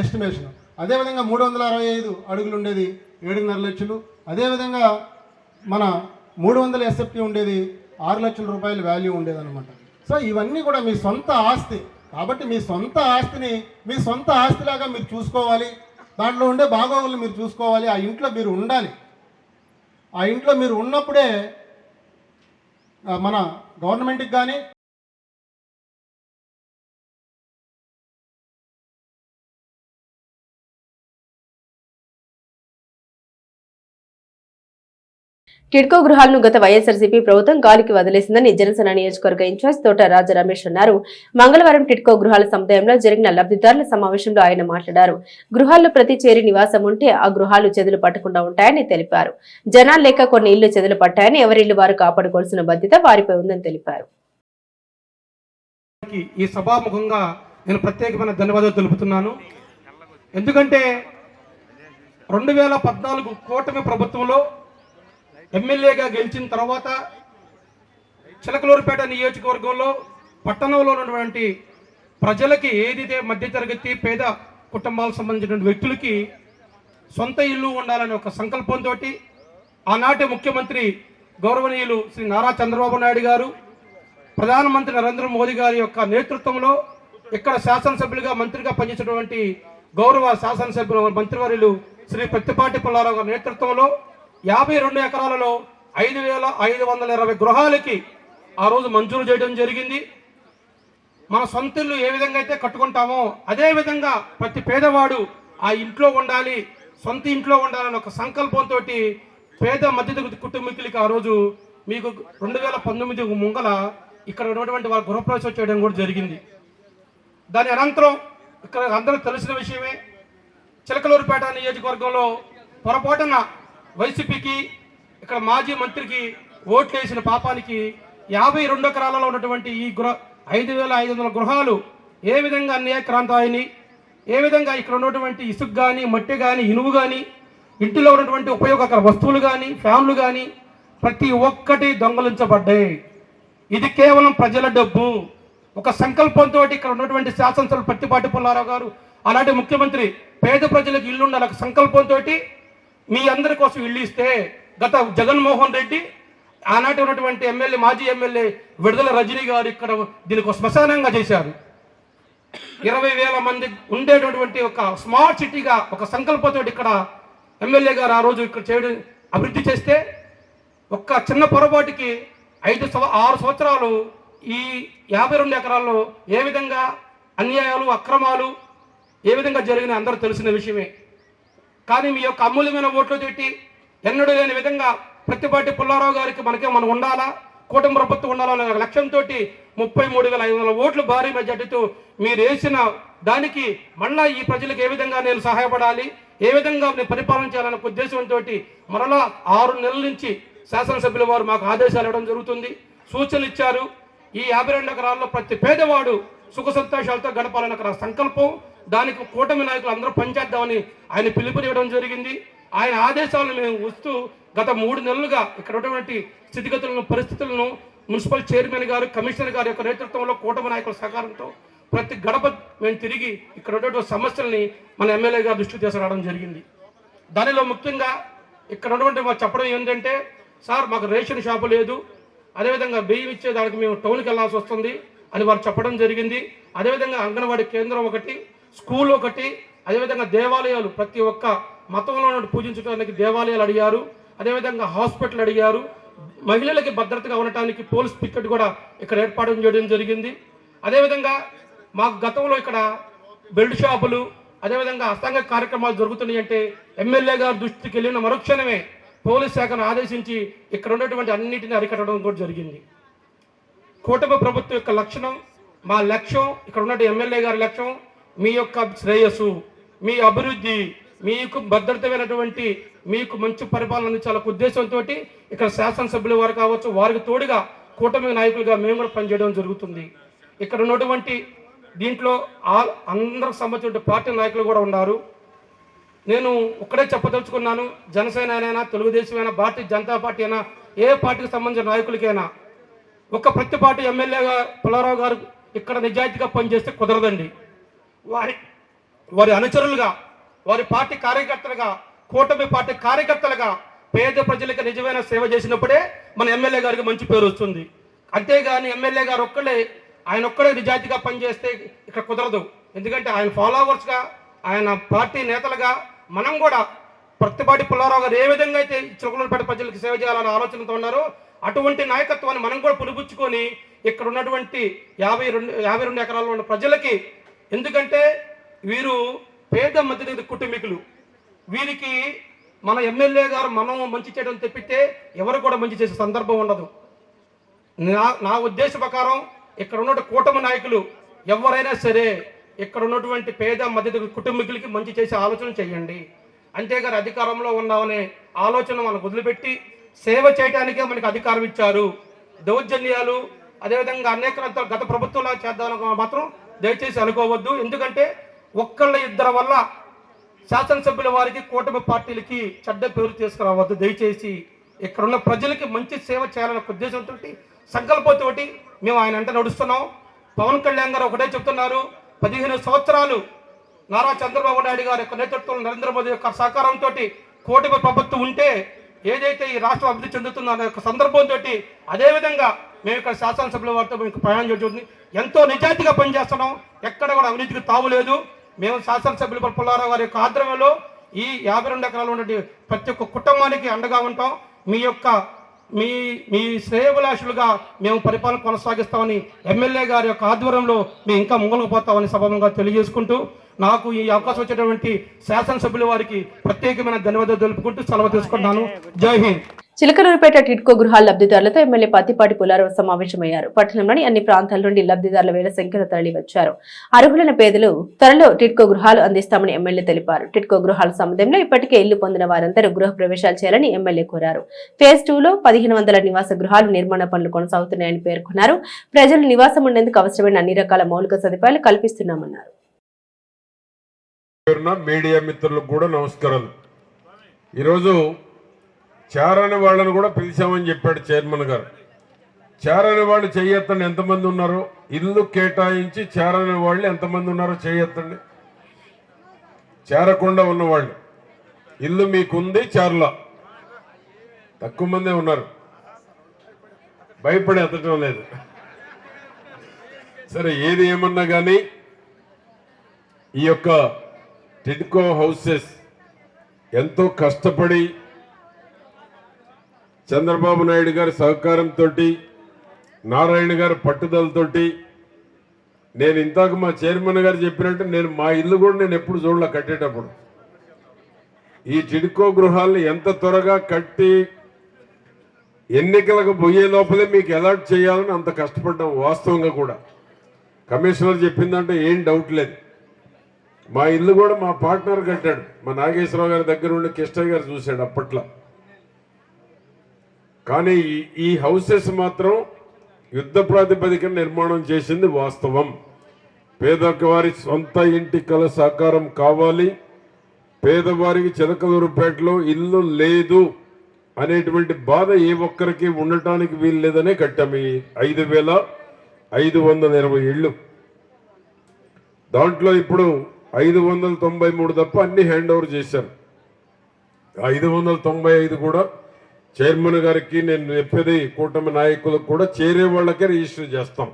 ఎస్టిమేషన్. అదేవిధంగా 365 అడుగులు ఉండేది 7.5 లక్షలు. అదేవిధంగా మన 300 SFT ఉండేది 6 లక్షల రూపాయల వాల్యూ ఉండేదన్నమాట. సో ఇవన్నీ కూడా మీ సొంత ఆస్తి. కాబట్టి మీ సొంత ఆస్తిని మీ సొంత ఆస్తిలాగా మీరు చూసుకోవాలి. దాంట్లో ఉండే బాగోగులు మీరు చూసుకోవాలి. ఆ ఇంట్లో మీరు ఉండాలి. ఆ ఇంట్లో మీరు ఉన్నప్పుడే మన గవర్నమెంట్కి కానీ టిడ్కో గృహాలను గత వైఎస్ఆర్సీపీ ప్రభుత్వం గాలికి వదిలేసిందని జనసేన నియోజకవర్గ ఇన్ఛార్జ్ తోట రాజా రమేష్ అన్నారు. మంగళవారం టిడ్కో గృహాల సముదాయంలో జరిగిన లబ్ధిదారుల సమావేశంలో ఆయన మాట్లాడారు. గృహాల్లో ప్రతి చేరి నివాసం ఉంటే ఆ గృహాలు చెదులు పట్టకుండా ఉంటాయని తెలిపారు. జనాలు లేక కొన్ని ఇళ్లు చెదులు పట్టాయని ఎవరిల్లు వారు కాపాడుకోవాల్సిన బాధ్యత వారిపై ఉందని తెలిపారు. ఈ సభాముఖంగా నేను ప్రత్యేకమైన ధన్యవాదాలు తెలుపుతున్నాను. ఎందుకంటే 2014 కూటమి ప్రభుత్వంలో ఎమ్మెల్యేగా గెలిచిన తర్వాత చిలకలూరుపేట నియోజకవర్గంలో పట్టణంలో ఉన్నటువంటి ప్రజలకి ఏదైతే మధ్యతరగతి పేద కుటుంబాలకు సంబంధించిన వ్యక్తులకి సొంత ఇల్లు ఉండాలనే ఒక సంకల్పంతో ఆనాటి ముఖ్యమంత్రి గౌరవనీయులు శ్రీ నారా చంద్రబాబు నాయుడు గారు, ప్రధానమంత్రి నరేంద్ర మోదీ గారి యొక్క నేతృత్వంలో ఇక్కడ శాసనసభ్యులుగా మంత్రిగా పనిచేసినటువంటి గౌరవ శాసనసభ్యులు మంత్రివర్యులు శ్రీ ప్రత్తిపాటి పుల్లారావు గారి నేతృత్వంలో 52 ఎకరాలలో 5,520 గృహాలకి ఆ రోజు మంజూరు చేయడం జరిగింది. మన సొంత ఇల్లు ఏ విధంగా అయితే కట్టుకుంటామో అదే విధంగా ప్రతి పేదవాడు ఆ ఇంట్లో ఉండాలి, సొంత ఇంట్లో ఉండాలని ఒక సంకల్పంతో పేద మధ్యతరగతి కుటుంబీకులకి ఆ రోజు మీకు 2019 ముంగల ఇక్కడ ఉన్నటువంటి వాళ్ళ గృహప్రవేశం చేయడం కూడా జరిగింది. దాని అనంతరం ఇక్కడ అందరూ తెలిసిన విషయమే, చిలకలూరుపేట నియోజకవర్గంలో పొరపాటున వైసీపీకి ఇక్కడ మాజీ మంత్రికి ఓట్లు వేసిన పాపానికి 52 ఎకరాలలో ఉన్నటువంటి ఈ 5,500 గృహాలు ఏ విధంగా అన్యాయక్రాంతాయని, ఏ విధంగా ఇక్కడ ఉన్నటువంటి ఇసుక కానీ మట్టి కానీ ఇనుము కానీ ఇంటిలో ఉన్నటువంటి ఉపయోగకర వస్తువులు కానీ ఫ్యాన్లు కానీ ప్రతి ఒక్కటి దొంగలించబడ్డాయి. ఇది కేవలం ప్రజల డబ్బు. ఒక సంకల్పంతో ఇక్కడ ఉన్నటువంటి శాసనసభ్యులు ప్రత్తిపాటి పుల్లారావు గారు అలాంటి ముఖ్యమంత్రి పేద ప్రజలకు ఇల్లు ఉండాలి ఒక సంకల్పంతో మీ అందరి కోసం ఇల్లు ఇస్తే గత జగన్మోహన్ రెడ్డి ఆనాటి ఉన్నటువంటి ఎమ్మెల్యే మాజీ ఎమ్మెల్యే విడుదల రజనీ గారు ఇక్కడ దీనికి ఒక శ్మశానంగా చేశారు. 20,000 మంది ఉండేటటువంటి ఒక స్మార్ట్ సిటీగా ఒక సంకల్పంతో ఇక్కడ ఎమ్మెల్యే గారు ఆ రోజు ఇక్కడ చేయడం అభివృద్ధి చేస్తే ఒక్క చిన్న పొరపాటుకి 6 సంవత్సరాలు ఈ 52 ఎకరాల్లో ఏ విధంగా అన్యాయాలు అక్రమాలు ఏ విధంగా జరిగినా అందరూ తెలిసిన విషయమే. కానీ మీ యొక్క అమూల్యమైన ఓట్లు తిట్టి ఎన్నడూ లేని విధంగా ప్రత్తిపాటి పుల్లారావు గారికి మనం ఉండాలా, కూటమి ప్రభుత్వం ఉండాలనే లక్ష్యంతో 33,500 ఓట్లు భారీ మెజార్టీతో మీరు వేసిన దానికి మళ్ళా ఈ ప్రజలకు ఏ విధంగా నేను సహాయపడాలి, ఏ విధంగా నేను పరిపాలన చేయాలనే ఉద్దేశంతో మరలా 6 నెలల నుంచి శాసనసభ్యుల వారు మాకు ఆదేశాలు ఇవ్వడం జరుగుతుంది, సూచనలు ఇచ్చారు. ఈ 52 ఎకరాల్లో ప్రతి పేదవాడు సుఖ సంతోషాలతో గడపాలని ఒక సంకల్పం, దానికి కూటమి నాయకులు అందరూ పనిచేద్దామని ఆయన పిలుపునివ్వడం జరిగింది. ఆయన ఆదేశాలను మేము వస్తూ గత 3 నెలలుగా ఇక్కడ ఉన్నటువంటి స్థితిగతులను పరిస్థితులను మున్సిపల్ చైర్మన్ గారు కమిషనర్ గారి యొక్క నేతృత్వంలో కూటమి నాయకుల సహకారంతో ప్రతి గడప మేము తిరిగి ఇక్కడ ఉన్నటువంటి సమస్యల్ని మన ఎమ్మెల్యే గారు దృష్టికి తీసుకురావడం జరిగింది. దానిలో ముఖ్యంగా ఇక్కడ ఉన్నటువంటి మాకు చెప్పడం ఏంటంటే, సార్ మాకు రేషన్ షాపు లేదు, అదేవిధంగా బియ్యం ఇచ్చేదానికి మేము టౌన్కి వెళ్ళాల్సి వస్తుంది అని వారు చెప్పడం జరిగింది. అదేవిధంగా అంగన్వాడీ కేంద్రం ఒకటి, స్కూల్ ఒకటి, అదేవిధంగా దేవాలయాలు, ప్రతి ఒక్క మతంలో పూజించడానికి దేవాలయాలు అడిగారు. అదేవిధంగా హాస్పిటల్ అడిగారు. మహిళలకి భద్రతగా ఉండటానికి పోలీస్ పికెట్ కూడా ఇక్కడ ఏర్పాటు చేయడం జరిగింది. అదేవిధంగా మాకు గతంలో ఇక్కడ బెల్ట్ షాపులు, అదేవిధంగా అసాంఘిక కార్యక్రమాలు జరుగుతున్నాయి అంటే ఎమ్మెల్యే గారి దృష్టికి వెళ్ళిన మరుక్షణమే పోలీస్ శాఖను ఆదేశించి ఇక్కడ ఉన్నటువంటి అన్నింటినీ అరికట్టడం కూడా జరిగింది. కూటమి ప్రభుత్వం యొక్క లక్షణం, మా లక్ష్యం, ఇక్కడ ఉన్నటువంటి ఎమ్మెల్యే గారి లక్ష్యం మీ యొక్క శ్రేయస్సు, మీ అభివృద్ధి, మీకు భద్రతమైనటువంటి మీకు మంచి పరిపాలన అందించాల ఉద్దేశంతో ఇక్కడ శాసనసభ్యుల వారు కావచ్చు, వారికి తోడుగా కూటమి నాయకులుగా మేము కూడా పనిచేయడం జరుగుతుంది. ఇక్కడ ఉన్నటువంటి దీంట్లో అందరికి సంబంధించిన పార్టీ నాయకులు కూడా ఉన్నారు. నేను ఒక్కడే చెప్పదలుచుకున్నాను, జనసేన అయినా, తెలుగుదేశం అయినా, భారతీయ జనతా పార్టీ అయినా, ఏ పార్టీకి సంబంధించిన నాయకులకైనా ఒక ప్రతి పార్టీ ఎమ్మెల్యేగా పుల్లారావు గారు ఇక్కడ నిజాయితీగా పనిచేస్తే కుదరదండి. వారి అనుచరులుగా, వారి పార్టీ కార్యకర్తలుగా, కూటమి పార్టీ కార్యకర్తలుగా పేద ప్రజలకు నిజమైన సేవ చేసినప్పుడే మన ఎమ్మెల్యే గారికి మంచి పేరు వస్తుంది. అంతేగాని ఎమ్మెల్యే గారు ఆయన ఒక్కడే నిజాయితీగా పనిచేస్తే ఇక్కడ కుదరదు. ఎందుకంటే ఆయన ఫాలోవర్స్గా, ఆయన పార్టీ నేతలుగా మనం కూడా ప్రతిపాటి పుల్లారావు గారు ఏ విధంగా అయితే చిలకలూరుపేట ప్రజలకు సేవ చేయాలనే ఆలోచనతో ఉన్నారో అటువంటి నాయకత్వాన్ని మనం కూడా పులిపుచ్చుకొని ఇక్కడ ఉన్నటువంటి 52 ఎకరాల్లో ఉన్న ప్రజలకి, ఎందుకంటే వీరు పేద మధ్యతరగతి కుటుంబీకులు, వీరికి మన ఎమ్మెల్యే గారు మనం మంచి చేయడం తెప్పితే ఎవరు కూడా మంచి చేసే సందర్భం ఉండదు. నా ఉద్దేశ ప్రకారం ఇక్కడ ఉన్న కూటమి నాయకులు ఎవరైనా సరే ఇక్కడ ఉన్నటువంటి పేద మధ్యతరగతి కుటుంబీకులకి మంచి చేసే ఆలోచన చేయండి. అంతేగాని అధికారంలో ఉన్నామనే ఆలోచన మనకు వదిలిపెట్టి సేవ చేయడానికే మనకి అధికారం ఇచ్చారు. దౌర్జన్యాలు, అదేవిధంగా అనేక గత ప్రభుత్వంలో చేద్దామని మాత్రం దయచేసి అనుకోవద్దు. ఎందుకంటే ఇద్దరు వల్ల శాసనసభ్యుల వారికి, కూటమి పార్టీలకి చెడ్డ పేరు తీసుకురావద్దు. దయచేసి ఇక్కడున్న ప్రజలకి మంచి సేవ చేయాలనే ఉద్దేశంతో, సంకల్పంతో మేము ఆయన వెంట నడుస్తున్నాం. పవన్ కళ్యాణ్ గారు ఒకటే చెప్తున్నారు, 15 సంవత్సరాలు నారా చంద్రబాబు నాయుడు గారి యొక్క నేతృత్వంలో, నరేంద్ర మోదీ యొక్క సహకారంతో కూటమి ప్రభుత్వం ఉంటే ఏదైతే ఈ రాష్ట్రం అభివృద్ధి చెందుతుందో అనే యొక్క సందర్భంతో అదేవిధంగా మేము ఇక్కడ శాసనసభ్యుల వారితో మీకు ప్రయాణం జరుగుతుంది. ఎంతో నిజాయితీగా పనిచేస్తున్నాం. ఎక్కడ కూడా అవినీతికి తావులేదు. మేము శాసనసభ్యుల పుల్లారావు గారి యొక్క ఆధ్వర్యంలో ఈ 52 ఎకరాలు ఉన్నటువంటి ప్రతి ఒక్క కుటుంబానికి అండగా ఉంటాం. మీ శ్రేయభిలాషులుగా మేము పరిపాలన కొనసాగిస్తామని ఎమ్మెల్యే గారి యొక్క ఆధ్వర్యంలో మేము ఇంకా ముందుకు పోతామని సభంగా తెలియజేసుకుంటూ, నాకు ఈ అవకాశం వచ్చేటువంటి శాసనసభ్యుల వారికి ప్రత్యేకమైన ధన్యవాదాలు తెలుపుకుంటూ సెలవు తీసుకుంటున్నాను. జై హింద్. చిలకలూరుపేట టిడ్కో గృహాల లబ్ధిదారులతో ఎమ్మెల్యే పత్తిపాటి పుల్లారావు సమావేశమయ్యారు. పట్టణంలోని అన్ని ప్రాంతాల నుండి లబ్ధిదారుల వేల సంఖ్యలో తరలి వచ్చారు. అర్హులైన పేదలు త్వరలో టిడ్కో గృహాలు అందిస్తామని ఎమ్మెల్యే తెలిపారు. టిడ్కో గృహాల సముదాయంలో ఇప్పటికే ఇల్లు పొందిన వారందరూ గృహ ప్రవేశాలు చేయాలని ఎమ్మెల్యే కోరారు. ఫేజ్ 2లో 1500 నివాస గృహాలు నిర్మాణ పనులు కొనసాగుతున్నాయని పేర్కొన్నారు. ప్రజలు నివాసం ఉండేందుకు అవసరమైన అన్ని రకాల మౌలిక సదుపాయాలు కల్పిస్తున్నామన్నారు. మీడియా మిత్రులకు కూడా నమస్కారాలు. ఈరోజు చారని వాళ్ళని కూడా పిలిచామని చెప్పాడు చైర్మన్ గారు. చారని వాళ్ళు చేయెత్తండి, ఎంతమంది ఉన్నారో. ఇల్లు కేటాయించి చారని వాళ్ళు ఎంతమంది ఉన్నారో చేయెత్తండి. చేరకుండా ఉన్నవాళ్ళు, ఇల్లు మీకుంది చారులో, తక్కువ మందే ఉన్నారు, భయపడి ఎత్తడం లేదు. సరే, ఏది ఏమన్నా కానీ ఈ యొక్క టిడ్కో హౌసెస్ ఎంతో కష్టపడి చంద్రబాబు నాయుడు గారి సహకారంతో, నారాయణ గారి పట్టుదలతోటి, నేను ఇంతకు మా చైర్మన్ గారు చెప్పినట్టు మా ఇల్లు కూడా నేను ఎప్పుడు చూడలే కట్టేటప్పుడు. ఈ టిడ్కో గృహాలను ఎంత త్వరగా కట్టి ఎన్నికలకు పోయే లోపలే మీకు అలాట్ చేయాలని అంత కష్టపడ్డాం. వాస్తవంగా కూడా కమిషనర్ చెప్పిందంటే ఏం డౌట్ లేదు. మా ఇల్లు కూడా మా పార్ట్నర్ కట్టాడు. మా నాగేశ్వరరావు గారి దగ్గర ఉండి కిష్టయ్య గారు చూశాడు అప్పట్లో. కానీ ఈ హౌసెస్ మాత్రం యుద్ధ ప్రాతిపదికన నిర్మాణం చేసింది వాస్తవం. పేదవారి సొంత ఇంటి కల సాకారం కావాలి. పేదవారికి చిలకలూరుపేటలో ఇల్లు లేదు అనేటువంటి బాధ ఏ ఒక్కరికి ఉండటానికి వీలు లేదనే కట్టాము ఈ 5520 ఇళ్ళు. దాంట్లో ఇప్పుడు 593 తప్ప అన్ని హ్యాండ్ ఓవర్ చేశారు. 595 కూడా చైర్మన్ గారికి నేను చెప్పేది కూటమి నాయకులకు కూడా చేరే వాళ్ళకే రిజిస్టర్ చేస్తాం.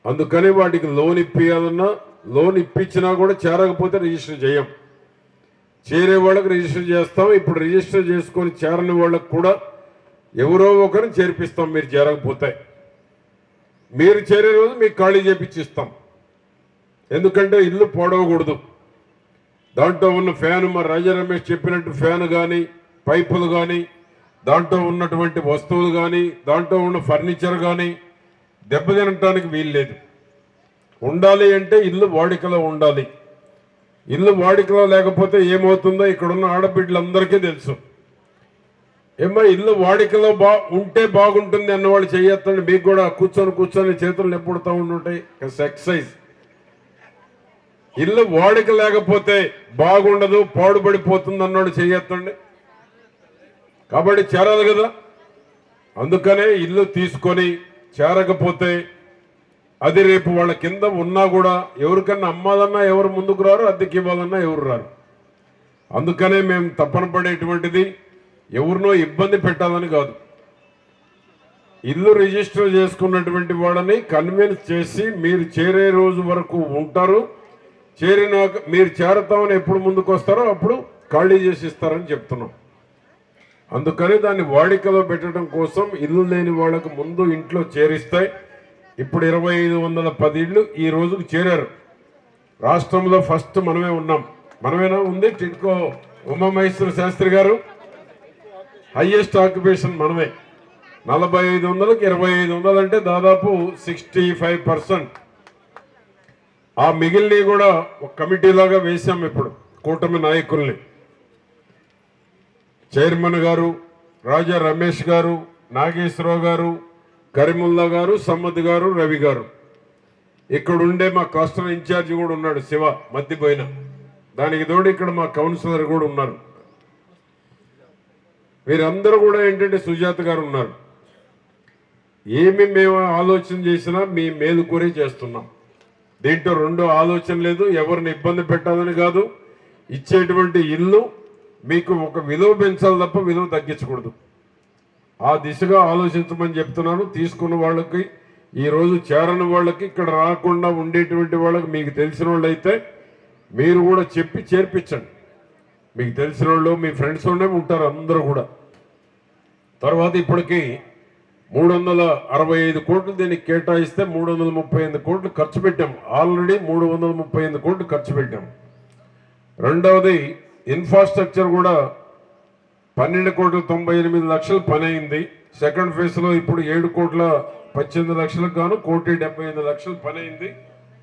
అందుకని వాటికి లోన్ ఇప్పియాలన్నా లోన్ ఇప్పించినా కూడా చేరకపోతే రిజిస్టర్ చేయం. చేరే వాళ్ళకి రిజిస్టర్ చేస్తాం. ఇప్పుడు రిజిస్టర్ చేసుకొని చేరని వాళ్ళకు కూడా ఎవరో ఒకరిని చేర్పిస్తాం. మీరు చేరకపోతే మీరు చేరే రోజు మీకు ఖాళీ చేపించిస్తాం. ఎందుకంటే ఇల్లు పాడవకూడదు. దాంట్లో ఉన్న ఫ్యాన్ మా రాజా రమేష్ చెప్పినట్టు ఫ్యాన్ కానీ పైపులు కానీ దాంట్లో ఉన్నటువంటి వస్తువులు కానీ దాంట్లో ఉన్న ఫర్నిచర్ కానీ దెబ్బతినటానికి వీల్లేదు. ఉండాలి అంటే ఇల్లు వాడికలో ఉండాలి. ఇల్లు వాడికలో లేకపోతే ఏమవుతుందో ఇక్కడున్న ఆడబిడ్డలందరికీ తెలుసు. ఏమ్మా ఇల్లు వాడికలో ఉంటే బాగుంటుంది అన్నవాళ్ళు చేయొద్దండి. మీకు కూడా కూర్చొని చేతులు నెప్పుడుతూ ఉంటుంటాయి. ఎక్సర్సైజ్. ఇల్లు వాడిక లేకపోతే బాగుండదు, పాడుపడిపోతుంది అన్నవాడు చేయొద్దండి. కాబట్టి చేరాలి కదా. అందుకనే ఇల్లు తీసుకొని చేరకపోతే అది రేపు వాళ్ళ కింద ఉన్నా కూడా ఎవరికన్నా అమ్మాలన్నా ఎవరు ముందుకు రారు, అద్దెకి ఇవ్వాలన్నా ఎవరు రారు. అందుకనే మేము తప్పన పడేటువంటిది ఎవరినో ఇబ్బంది పెట్టాలని కాదు. ఇల్లు రిజిస్టర్ చేసుకున్నటువంటి వాళ్ళని కన్విన్స్ చేసి మీరు చేరే రోజు వరకు ఉంటారు. చేరినాక మీరు చేరతామని ఎప్పుడు ముందుకు వస్తారో అప్పుడు ఖాళీ చేసి ఇస్తారని చెప్తున్నాం. అందుకని దాన్ని వాడికలో పెట్టడం కోసం ఇల్లు లేని వాళ్ళకు ముందు ఇంట్లో చేరిస్తాయి. ఇప్పుడు 2510 ఇళ్ళు ఈ రోజుకు చేరారు. రాష్ట్రంలో ఫస్ట్ మనమే ఉన్నాం. మనమేనా ఉంది టిడ్కో ఉమామహేశ్వర శాస్త్రి గారు హైయెస్ట్ ఆక్యుపేషన్ మనమే. 4500కి 2500 అంటే దాదాపు 65%. ఆ మిగిలినవి కూడా ఒక కమిటీలాగా వేశాం. ఇప్పుడు కూటమి నాయకుల్ని చైర్మన్ గారు రాజా రమేష్ గారు, నాగేశ్వరరావు గారు, కరీముల్లా గారు, సమ్మద్ గారు, రవి గారు, ఇక్కడ ఉండే మా క్లస్టర్ ఇన్ఛార్జి కూడా ఉన్నాడు శివ మధ్యపోయిన. దానికి తోడు ఇక్కడ మా కౌన్సిలర్ కూడా ఉన్నారు. వీరందరూ కూడా ఏంటంటే సుజాత గారు ఉన్నారు. ఏమి మేము ఆలోచన చేసినా మీ మేలు కోరి చేస్తున్నాం. దీంట్లో రెండో ఆలోచన లేదు. ఎవరిని ఇబ్బంది పెట్టాలని కాదు. ఇచ్చేటువంటి ఇల్లు మీకు ఒక విలువ పెంచాలి తప్ప విలువ తగ్గించకూడదు. ఆ దిశగా ఆలోచించమని చెప్తున్నాను. తీసుకున్న వాళ్ళకి ఈరోజు చేరని వాళ్ళకి ఇక్కడ రాకుండా ఉండేటువంటి వాళ్ళకి మీకు తెలిసిన వాళ్ళు అయితే మీరు కూడా చెప్పి చేర్పించండి. మీకు తెలిసిన వాళ్ళు మీ ఫ్రెండ్స్ ఉండే ఉంటారు అందరూ కూడా. తర్వాత ఇప్పటికీ 365 కోట్లు దీనికి కేటాయిస్తే 338 కోట్లు ఖర్చు పెట్టాం. ఆల్రెడీ 338 కోట్లు ఖర్చు పెట్టాం. రెండవది ఇన్ఫ్రాస్ట్రక్చర్ కూడా 12,98,00,000 పని అయింది. సెకండ్ ఫేజ్ లో ఇప్పుడు 7,18,00,000 గాను 1,78,00,000 పని అయింది.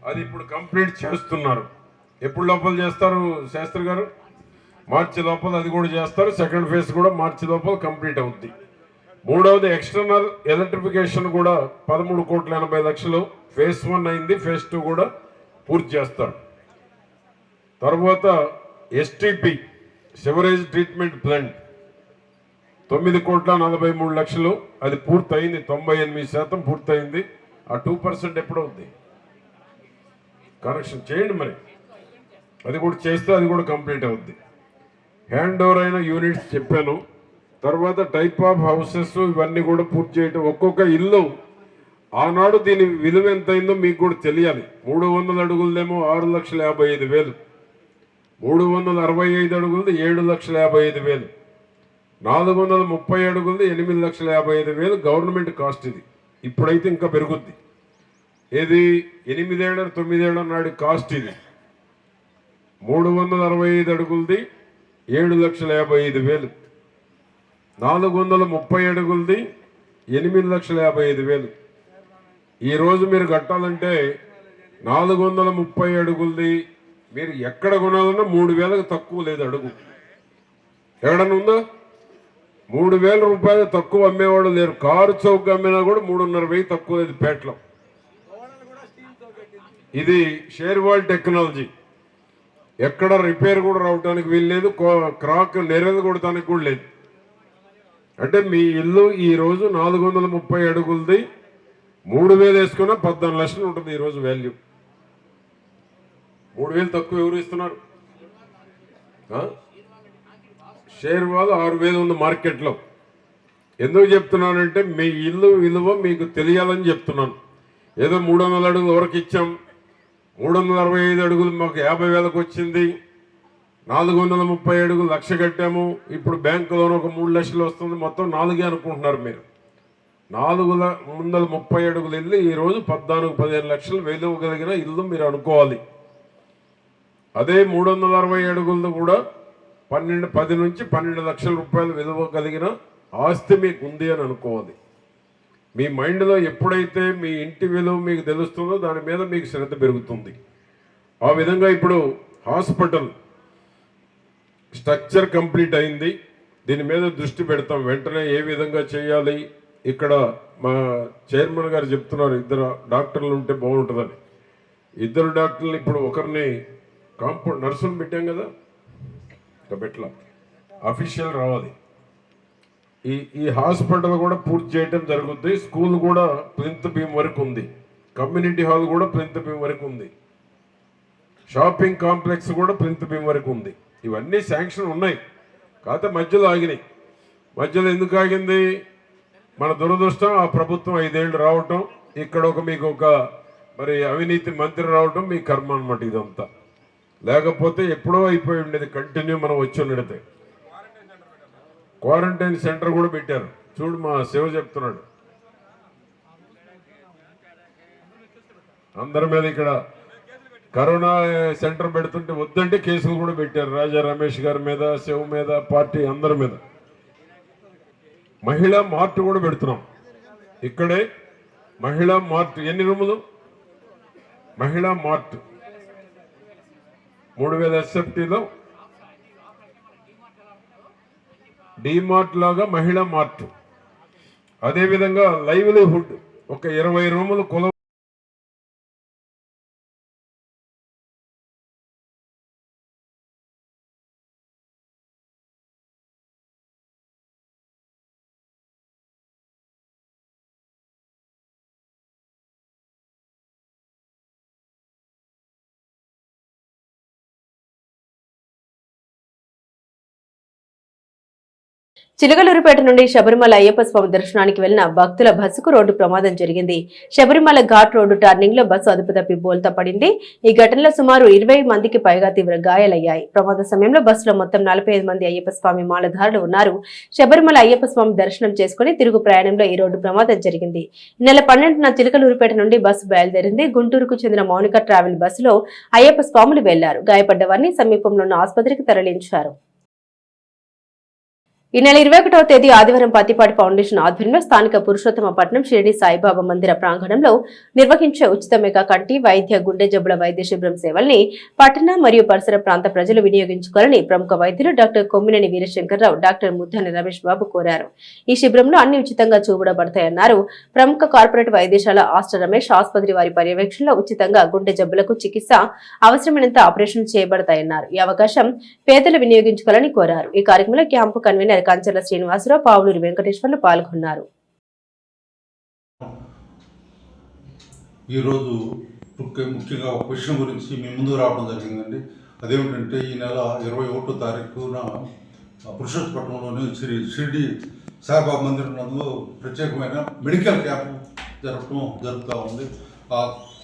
అది ఇప్పుడు కంప్లీట్ చేస్తున్నారు. ఎప్పుడు లోపల చేస్తారు శాస్త్రి గారు? మార్చి లోపల అది కూడా చేస్తారు. సెకండ్ ఫేజ్ కూడా మార్చి లోపల కంప్లీట్ అవుద్ది. మూడవది ఎక్స్టర్నల్ ఎలక్ట్రిఫికేషన్ కూడా 13,80,00,000 ఫేజ్ 1 అయింది. ఫేజ్ 2 కూడా పూర్తి చేస్తారు. తర్వాత ఎస్టీపీ సివరేజ్ ట్రీట్మెంట్ ప్లాంట్ 9,43,00,000 అది పూర్తయింది. 98% పూర్తయింది. ఆ 2% ఎప్పుడవుద్ది? కరెక్షన్ చేయండి మరి. అది కూడా చేస్తే అది కూడా కంప్లీట్ అవుద్ది. హ్యాండ్ ఓవర్ అయిన యూనిట్స్ చెప్పాను. తర్వాత టైప్ ఆఫ్ హౌసెస్ ఇవన్నీ కూడా పూర్తి చేయటం. ఒక్కొక్క ఇల్లు ఆనాడు దీని విలువ ఎంత అయిందో మీకు కూడా తెలియాలి. 300 అడుగులదేమో 6,55,000, 365 అడుగులది 7,55,000, 430 అడుగులది 8,55,000 గవర్నమెంట్ కాస్ట్. ఇది ఇప్పుడైతే ఇంకా పెరుగుద్ది. ఏది 8 ఏళ్ళ 9 ఏళ్ళ నాడు కాస్ట్ ఇది. 365 అడుగులది 7,55,000, 430 అడుగులది 8,55,000. ఈరోజు మీరు కట్టాలంటే 430 అడుగులది మీరు ఎక్కడ కొనాలన్నా 3,000కు తక్కువ లేదు అడుగు. ఎక్కడన్నా ఉందా? 3,000 రూపాయలు తక్కువ అమ్మేవాళ్ళు లేరు. కారు చౌక్ అమ్మినా కూడా 3,500 తక్కువ లేదు పేటలో. ఇది షేర్వాల్ టెక్నాలజీ. ఎక్కడ రిపేర్ కూడా రావడానికి వీల్లేదు. క్రాక్ నెరలు కొడటానికి కూడా లేదు. అంటే మీ ఇల్లు ఈరోజు 430 అడుగులది 3,000 వేసుకున్నా 14 లక్షలు ఉంటుంది ఈరోజు వాల్యూ. 3,000 తక్కువ ఎవరు ఇస్తున్నారు? షేర్ వాళ్ళు 6,000 ఉంది మార్కెట్లో. ఎందుకు చెప్తున్నానంటే మీ ఇల్లు విలువ మీకు తెలియాలని చెప్తున్నాను. ఏదో 300 అడుగులు వరకు ఇచ్చాం, 365 అడుగులు మాకు 50,000కు వచ్చింది, 430 అడుగులు 1,00,000 కట్టాము, ఇప్పుడు బ్యాంకులోనే ఒక 3 లక్షలు వస్తుంది, మొత్తం 4 అనుకుంటున్నారు మీరు. 430 అడుగులు ఇల్లు ఈరోజు 14-15 లక్షలు విలువ కలిగిన ఇల్లు మీరు అనుకోవాలి. అదే 360 అడుగులు కూడా 10 నుంచి 12 లక్షల రూపాయలు విలువ కలిగిన ఆస్తి మీకు ఉంది అని అనుకోవాలి. మీ మైండ్లో ఎప్పుడైతే మీ ఇంటి విలువ మీకు తెలుస్తుందో దాని మీద మీకు శ్రద్ధ పెరుగుతుంది. ఆ విధంగా ఇప్పుడు హాస్పిటల్ స్ట్రక్చర్ కంప్లీట్ అయింది, దీని మీద దృష్టి పెడతాం. వెంటనే ఏ విధంగా చేయాలి, ఇక్కడ మా చైర్మన్ గారు చెప్తున్నారు 2 డాక్టర్లు ఉంటే బాగుంటుందని. 2 డాక్టర్లు ఇప్పుడు ఒకరిని కాంపౌండ్ నర్సులు పెట్టాం కదా, ఇంకా పెట్టలా, అఫీషియల్ రావాలి. ఈ హాస్పిటల్ కూడా పూర్తి చేయడం జరుగుతుంది. స్కూల్ కూడా ప్లింత్ బీమ్ వరకు ఉంది, కమ్యూనిటీ హాల్ కూడా ప్లింత్ బీమ్ వరకు ఉంది, షాపింగ్ కాంప్లెక్స్ కూడా ప్లింత్ బీమ్ వరకు ఉంది. ఇవన్నీ శాంక్షన్ ఉన్నాయి, కాకపోతే మధ్యలో ఆగినాయి. మధ్యలో ఎందుకు ఆగింది? మన దురదృష్టం, ఆ ప్రభుత్వం 5 ఏళ్ళు రావటం, ఇక్కడ మీకు ఒక మరి అవినీతి మంత్రి రావటం మీ కర్మ అన్నమాట ఇదంతా. లేకపోతే ఎప్పుడో అయిపోయి ఉండేది, కంటిన్యూ మనం వచ్చి ఉండడితే. క్వారంటైన్ సెంటర్ కూడా పెట్టారు, చూడు మా శివ చెప్తున్నాడు. అందరి మీద ఇక్కడ కరోనా సెంటర్ పెడుతుంటే వద్దంటే కేసులు కూడా పెట్టారు, రాజా రమేష్ గారి మీద, శివ మీద, పార్టీ అందరి మీద. మహిళా మార్ట్ కూడా పెడుతున్నాం ఇక్కడే. మహిళా మార్ట్ ఎన్ని రూములు? మహిళా మార్ట్ 3000 SFTలో డిమార్ట్ లాగా మహిళా మార్ట్. అదేవిధంగా లైవ్లీహుడ్ ఒక 20 రూములు కొల చిలకలూరుపేట నుండి శబరిమల అయ్యప్ప స్వామి దర్శనానికి వెళ్లిన భక్తుల బస్సుకు రోడ్డు ప్రమాదం జరిగింది. శబరిమల ఘాట్ రోడ్డు టర్నింగ్ లో బస్సు అదుపు తప్పి బోల్తా పడింది. ఈ ఘటనలో సుమారు 20 మందికి పైగా తీవ్ర గాయాలయ్యాయి. ప్రమాద సమయంలో బస్సులో మొత్తం 45 మంది అయ్యప్ప స్వామి మాలధారులు ఉన్నారు. శబరిమల అయ్యప్ప స్వామి దర్శనం చేసుకుని తిరుగు ప్రయాణంలో ఈ రోడ్డు ప్రమాదం జరిగింది. ఈ నెల 12న చిలకలూరుపేట నుండి బస్సు బయలుదేరింది. గుంటూరుకు చెందిన మౌనిక ట్రావెల్ బస్సులో అయ్యప్ప స్వాములు వెళ్లారు. గాయపడ్డ వారిని సమీపంలో ఉన్న ఆసుపత్రికి తరలించారు. ఈ నెల 21వ తేదీ ఆదివారం పత్తిపాటి ఫౌండేషన్ ఆధ్వర్యంలో స్థానిక పురుషోత్తమపట్నం షిరిడి సాయిబాబా మందిర ప్రాంగణంలో నిర్వహించే ఉచిత మెగా కంటి, వైద్య, గుండె జబ్బుల వైద్య శిబిరం సేవల్ని పట్టణ మరియు పరిసర ప్రాంత ప్రజలు వినియోగించుకోవాలని ప్రముఖ వైద్యులు డాక్టర్ కొమ్మినేని వీరశంకర్రావు, డాక్టర్ ముద్దాని రమేష్ బాబు కోరారు. ఈ శిబిరంలో అన్ని ఉచితంగా చూపబడతాయన్నారు. ప్రముఖ కార్పొరేట్ వైద్యశాల ఆస్టర్ రమేష్ ఆసుపత్రి వారి పర్యవేక్షణలో ఉచితంగా గుండె జబ్బులకు చికిత్స, అవసరమైనంత ఆపరేషన్లు చేయబడతాయన్నారు. ఈ అవకాశం పేదలు వినియోగించుకోవాలని కోరారు. ఈ కార్యక్రమంలో క్యాంపు కన్వీనర్ కంచర్ల శ్రీనివాసరావు, పావులూరి వెంకటేశ్వర్లు పాల్గొన్నారు. ఈరోజు ముఖ్యంగా ఒక విషయం గురించి మీ ముందు రావడం జరిగిందండి. అదేమిటంటే ఈ నెల 21వ తారీఖున పురుషోత్తపట్నంలోని షిరిడి సాయిబాబా మందిరం నందు ప్రత్యేకమైన మెడికల్ క్యాంప్ జరుగుతూ ఉంది. ఆ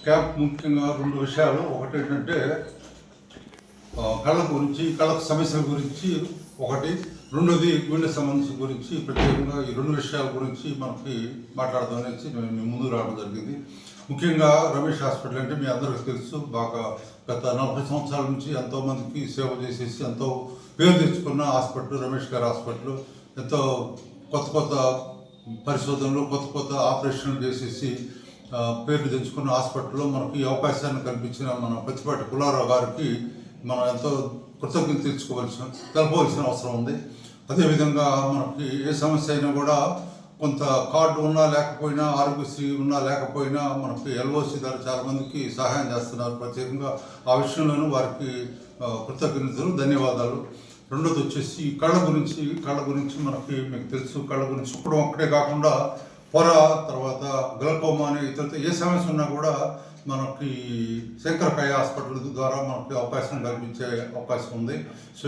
క్యాంప్ ముఖ్యంగా 2 విషయాలు. ఒకటి ఏంటంటే కళ్ళ గురించి, కళ్ళ సమస్యల గురించి ఒకటి, రెండోది గుండె సమస్య గురించి. ప్రత్యేకంగా ఈ 2 విషయాల గురించి మనకి మాట్లాడదాం అనేసి మేము ముందు రావడం జరిగింది. ముఖ్యంగా రమేష్ హాస్పిటల్ అంటే మీ అందరికీ తెలుసు, బాగా గత 40 సంవత్సరాల నుంచి ఎంతోమందికి సేవ చేసేసి ఎంతో పేరు తెచ్చుకున్న హాస్పిటల్ రమేష్ గారి హాస్పిటల్. ఎంతో కొత్త పరిశోధనలు, కొత్త ఆపరేషన్లు చేసేసి పేర్లు తెచ్చుకున్న హాస్పిటల్లో మనకి ఈ అవకాశాన్ని కల్పించిన మన పత్తిపాటి పుల్లారావు గారికి మనం ఎంతో కృతజ్ఞత తెలపవలసిన అవసరం ఉంది. అదేవిధంగా మనకి ఏ సమస్య అయినా కూడా కొంత కార్డు ఉన్నా లేకపోయినా, ఆరోగ్యశ్రీ ఉన్నా లేకపోయినా మనకి ఎల్ఓసి ద్వారా చాలామందికి సహాయం చేస్తున్నారు. ప్రత్యేకంగా ఆ విషయంలోనూ వారికి కృతజ్ఞతలు, ధన్యవాదాలు. రెండోది వచ్చేసి కళ్ళ గురించి మనకి మీకు తెలుసు. కళ్ళ గురించి ఇప్పుడు ఒక్కటే కాకుండా పొర, తర్వాత గ్లకోమా అనే ఇతర ఏ సమస్య ఉన్నా కూడా మనకి శంకర్ కై హాస్పిటల్ ద్వారా మనకి అవకాశం కల్పించే అవకాశం ఉంది. సో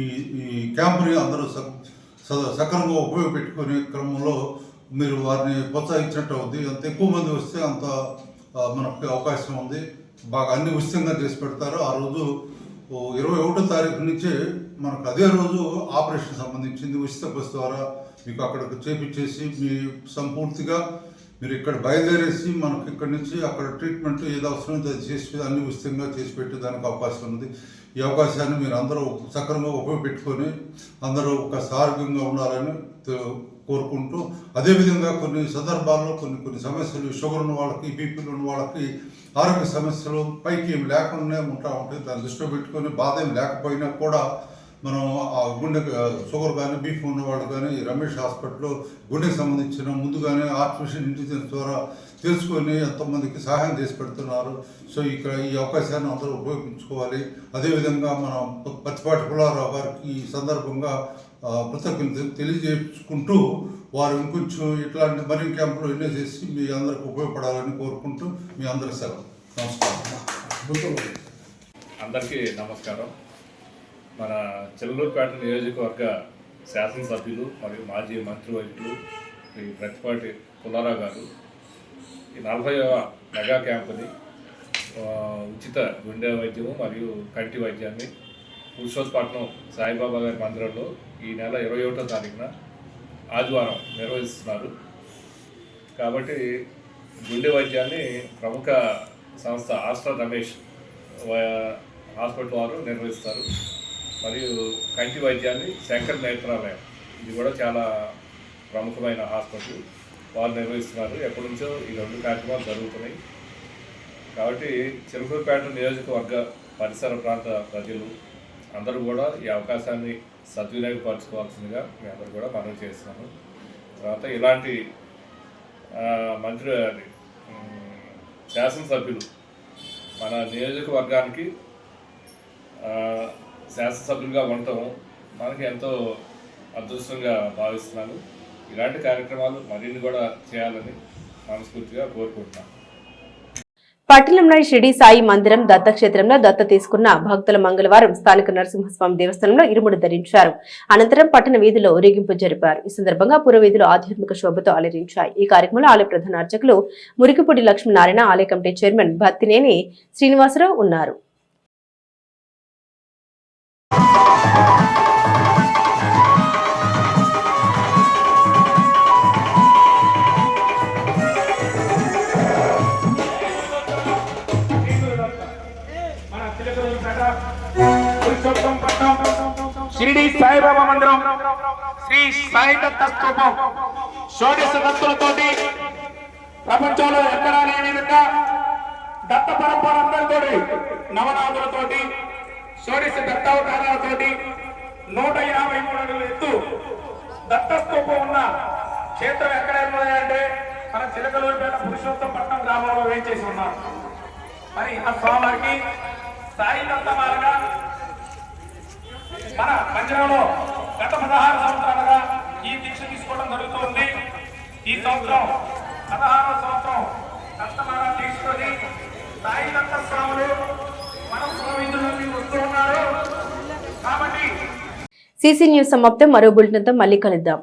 ఈ క్యాంపుని అందరూ సక్రమంగా ఉపయోగపెట్టుకునే క్రమంలో మీరు వారిని ప్రోత్సహించినట్టు అవుద్ది. అంత ఎక్కువ మంది వస్తే అంత మనకి అవకాశం ఉంది. బాగా అన్ని ఉచితంగా చేసి పెడతారు. ఆ రోజు 21వ తారీఖు నుంచే మనకు అదే రోజు ఆపరేషన్ సంబంధించింది ఉచిత బస్ ద్వారా మీకు అక్కడికి చేపించేసి మీ సంపూర్తిగా మీరు ఇక్కడ బయలుదేరేసి మనకి ఇక్కడి నుంచి అక్కడ ట్రీట్మెంట్ ఏది అవసరమైతే అది చేసి అన్ని ఉచితంగా చేసి పెట్టేదానికి అవకాశం ఉంది. ఈ అవకాశాన్ని మీరు అందరూ సక్రమంగా ఉపయోగపెట్టుకొని అందరూ ఒక ఆరోగ్యంగా ఉండాలని కోరుకుంటూ, అదేవిధంగా కొన్ని సందర్భాల్లో కొన్ని సమస్యలు షుగర్ ఉన్న వాళ్ళకి, బీపీలు ఉన్న వాళ్ళకి ఆరోగ్య సమస్యలు పైకి ఏమి లేకుండా ఉంటాయి. దాన్ని దృష్టిలో పెట్టుకొని బాధ ఏం లేకపోయినా కూడా మనం ఆ గుండె షుగర్ కానీ బీపీ ఉన్న వాళ్ళు కానీ రమేష్ హాస్పిటల్లో గుండెకి సంబంధించిన ముందుగానే ఆర్టిఫిషియల్ ఇంటెలిజెన్స్ ద్వారా తెలుసుకొని ఎంతోమందికి సహాయం చేసి పెడుతున్నారు. సో ఇక్కడ ఈ అవకాశాన్ని అందరూ ఉపయోగించుకోవాలి. అదేవిధంగా మనం పత్తిపాటి పుల్లారావు గారికి ఈ సందర్భంగా కృతజ్ఞతలు తెలియజేసుకుంటూ వారు ఇంకొంచెం ఇట్లాంటి మరిన్ని క్యాంపులు ఎన్నో చేసి మీ అందరికి ఉపయోగపడాలని కోరుకుంటూ మీ అందరి సెలవు. నమస్కారం. అందరికీ నమస్కారం. మన చెల్లూరుపేట నియోజకవర్గ శాసనసభ్యులు మరియు మాజీ మంత్రివర్యులు శ్రీ ప్రతిపాటి పుల్లారావు గారు ఈ 40వ మెగా క్యాంపుని ఉచిత గుండె వైద్యము మరియు కంటి వైద్యాన్ని పురుషోత్పట్నం సాయిబాబా గారి మందిరంలో ఈ నెల 21వ తారీఖున ఆదివారం నిర్వహిస్తున్నారు. కాబట్టి గుండె వైద్యాన్ని ప్రముఖ సంస్థ ఆస్ట్రా రమేష్ హాస్పిటల్ వారు నిర్వహిస్తారు. మరియు కంటి వైద్యాన్ని శంకర్ నేత్రాలయం, ఇది కూడా చాలా ప్రముఖమైన హాస్పిటల్, వారు నిర్వహిస్తున్నారు. ఎప్పటి నుంచో ఈ 2 కార్యక్రమాలు జరుగుతున్నాయి. కాబట్టి చిలకలూరుపేట నియోజకవర్గ పరిసర ప్రాంత ప్రజలు అందరూ కూడా ఈ అవకాశాన్ని సద్వినియోగపరచుకోవాల్సిందిగా మీ అందరూ కూడా మనవి చేస్తున్నాను. తర్వాత ఇలాంటి శాసనసభ్యులు మన నియోజకవర్గానికి శాసనసభ్యులుగా ఉండటం మనకి ఎంతో అదృష్టంగా భావిస్తున్నాను. ఇలాంటి కార్యక్రమాలు మరిన్ని కూడా చేయాలని మనస్ఫూర్తిగా కోరుకుంటున్నాను. పట్టణంలోని షిరిడి సాయి మందిరం దత్తక్షేత్రంలో దత్త తీసుకున్న భక్తుల మంగళవారం స్థానిక నరసింహస్వామి దేవస్థానంలో ఇరుముడు ధరించారు. అనంతరం పట్టణ వీధిలో ఊరేగింపు జరిపారు. ఈ సందర్భంగా పురవీధులు ఆధ్యాత్మిక శోభతో అలరించాయి. ఈ కార్యక్రమంలో ఆలయ ప్రధాన అర్చకులు మురికిపూడి లక్ష్మీనారాయణ, ఆలయ కమిటీ చైర్మన్ భత్తినేని శ్రీనివాసరావు ఉన్నారు. షిరిడి సాయిబాబా మందిరం శ్రీ సాయి దత్త స్తూపం షోడశ దత్తులతోటి ప్రపంచంలో ఎక్కడా లేని విధంగా దత్త పరంపర అందరితోటి నవనాథులతోటి షోడశ దత్తావతారాలతోటి 153 అడుగుల ఎత్తు దత్త స్తూపం ఉన్న క్షేత్రం ఎక్కడ అంటే మన చిలకలూరుపేట పురుషోత్తంపట్నం గ్రామంలో వేయించేసి ఉన్నారు. మరి ఆ స్వామికి సాయి దత్తమాలుగా మన మందిరంలో గత 16 సంవత్సరాలుగా ఈ దీక్ష తీసుకోవడం జరుగుతుంది. ఈ సంవత్సరం 16వ సంవత్సరం దత్తమాల తీసుకొని సాయి దత్త స్వాములు మన పురవీధుల్లోకి వస్తూ ఉన్నారు. కాబట్టి సిసి న్యూస్ సమాప్తం. మరో బులెటిన్తో మళ్ళీ కలుద్దాం.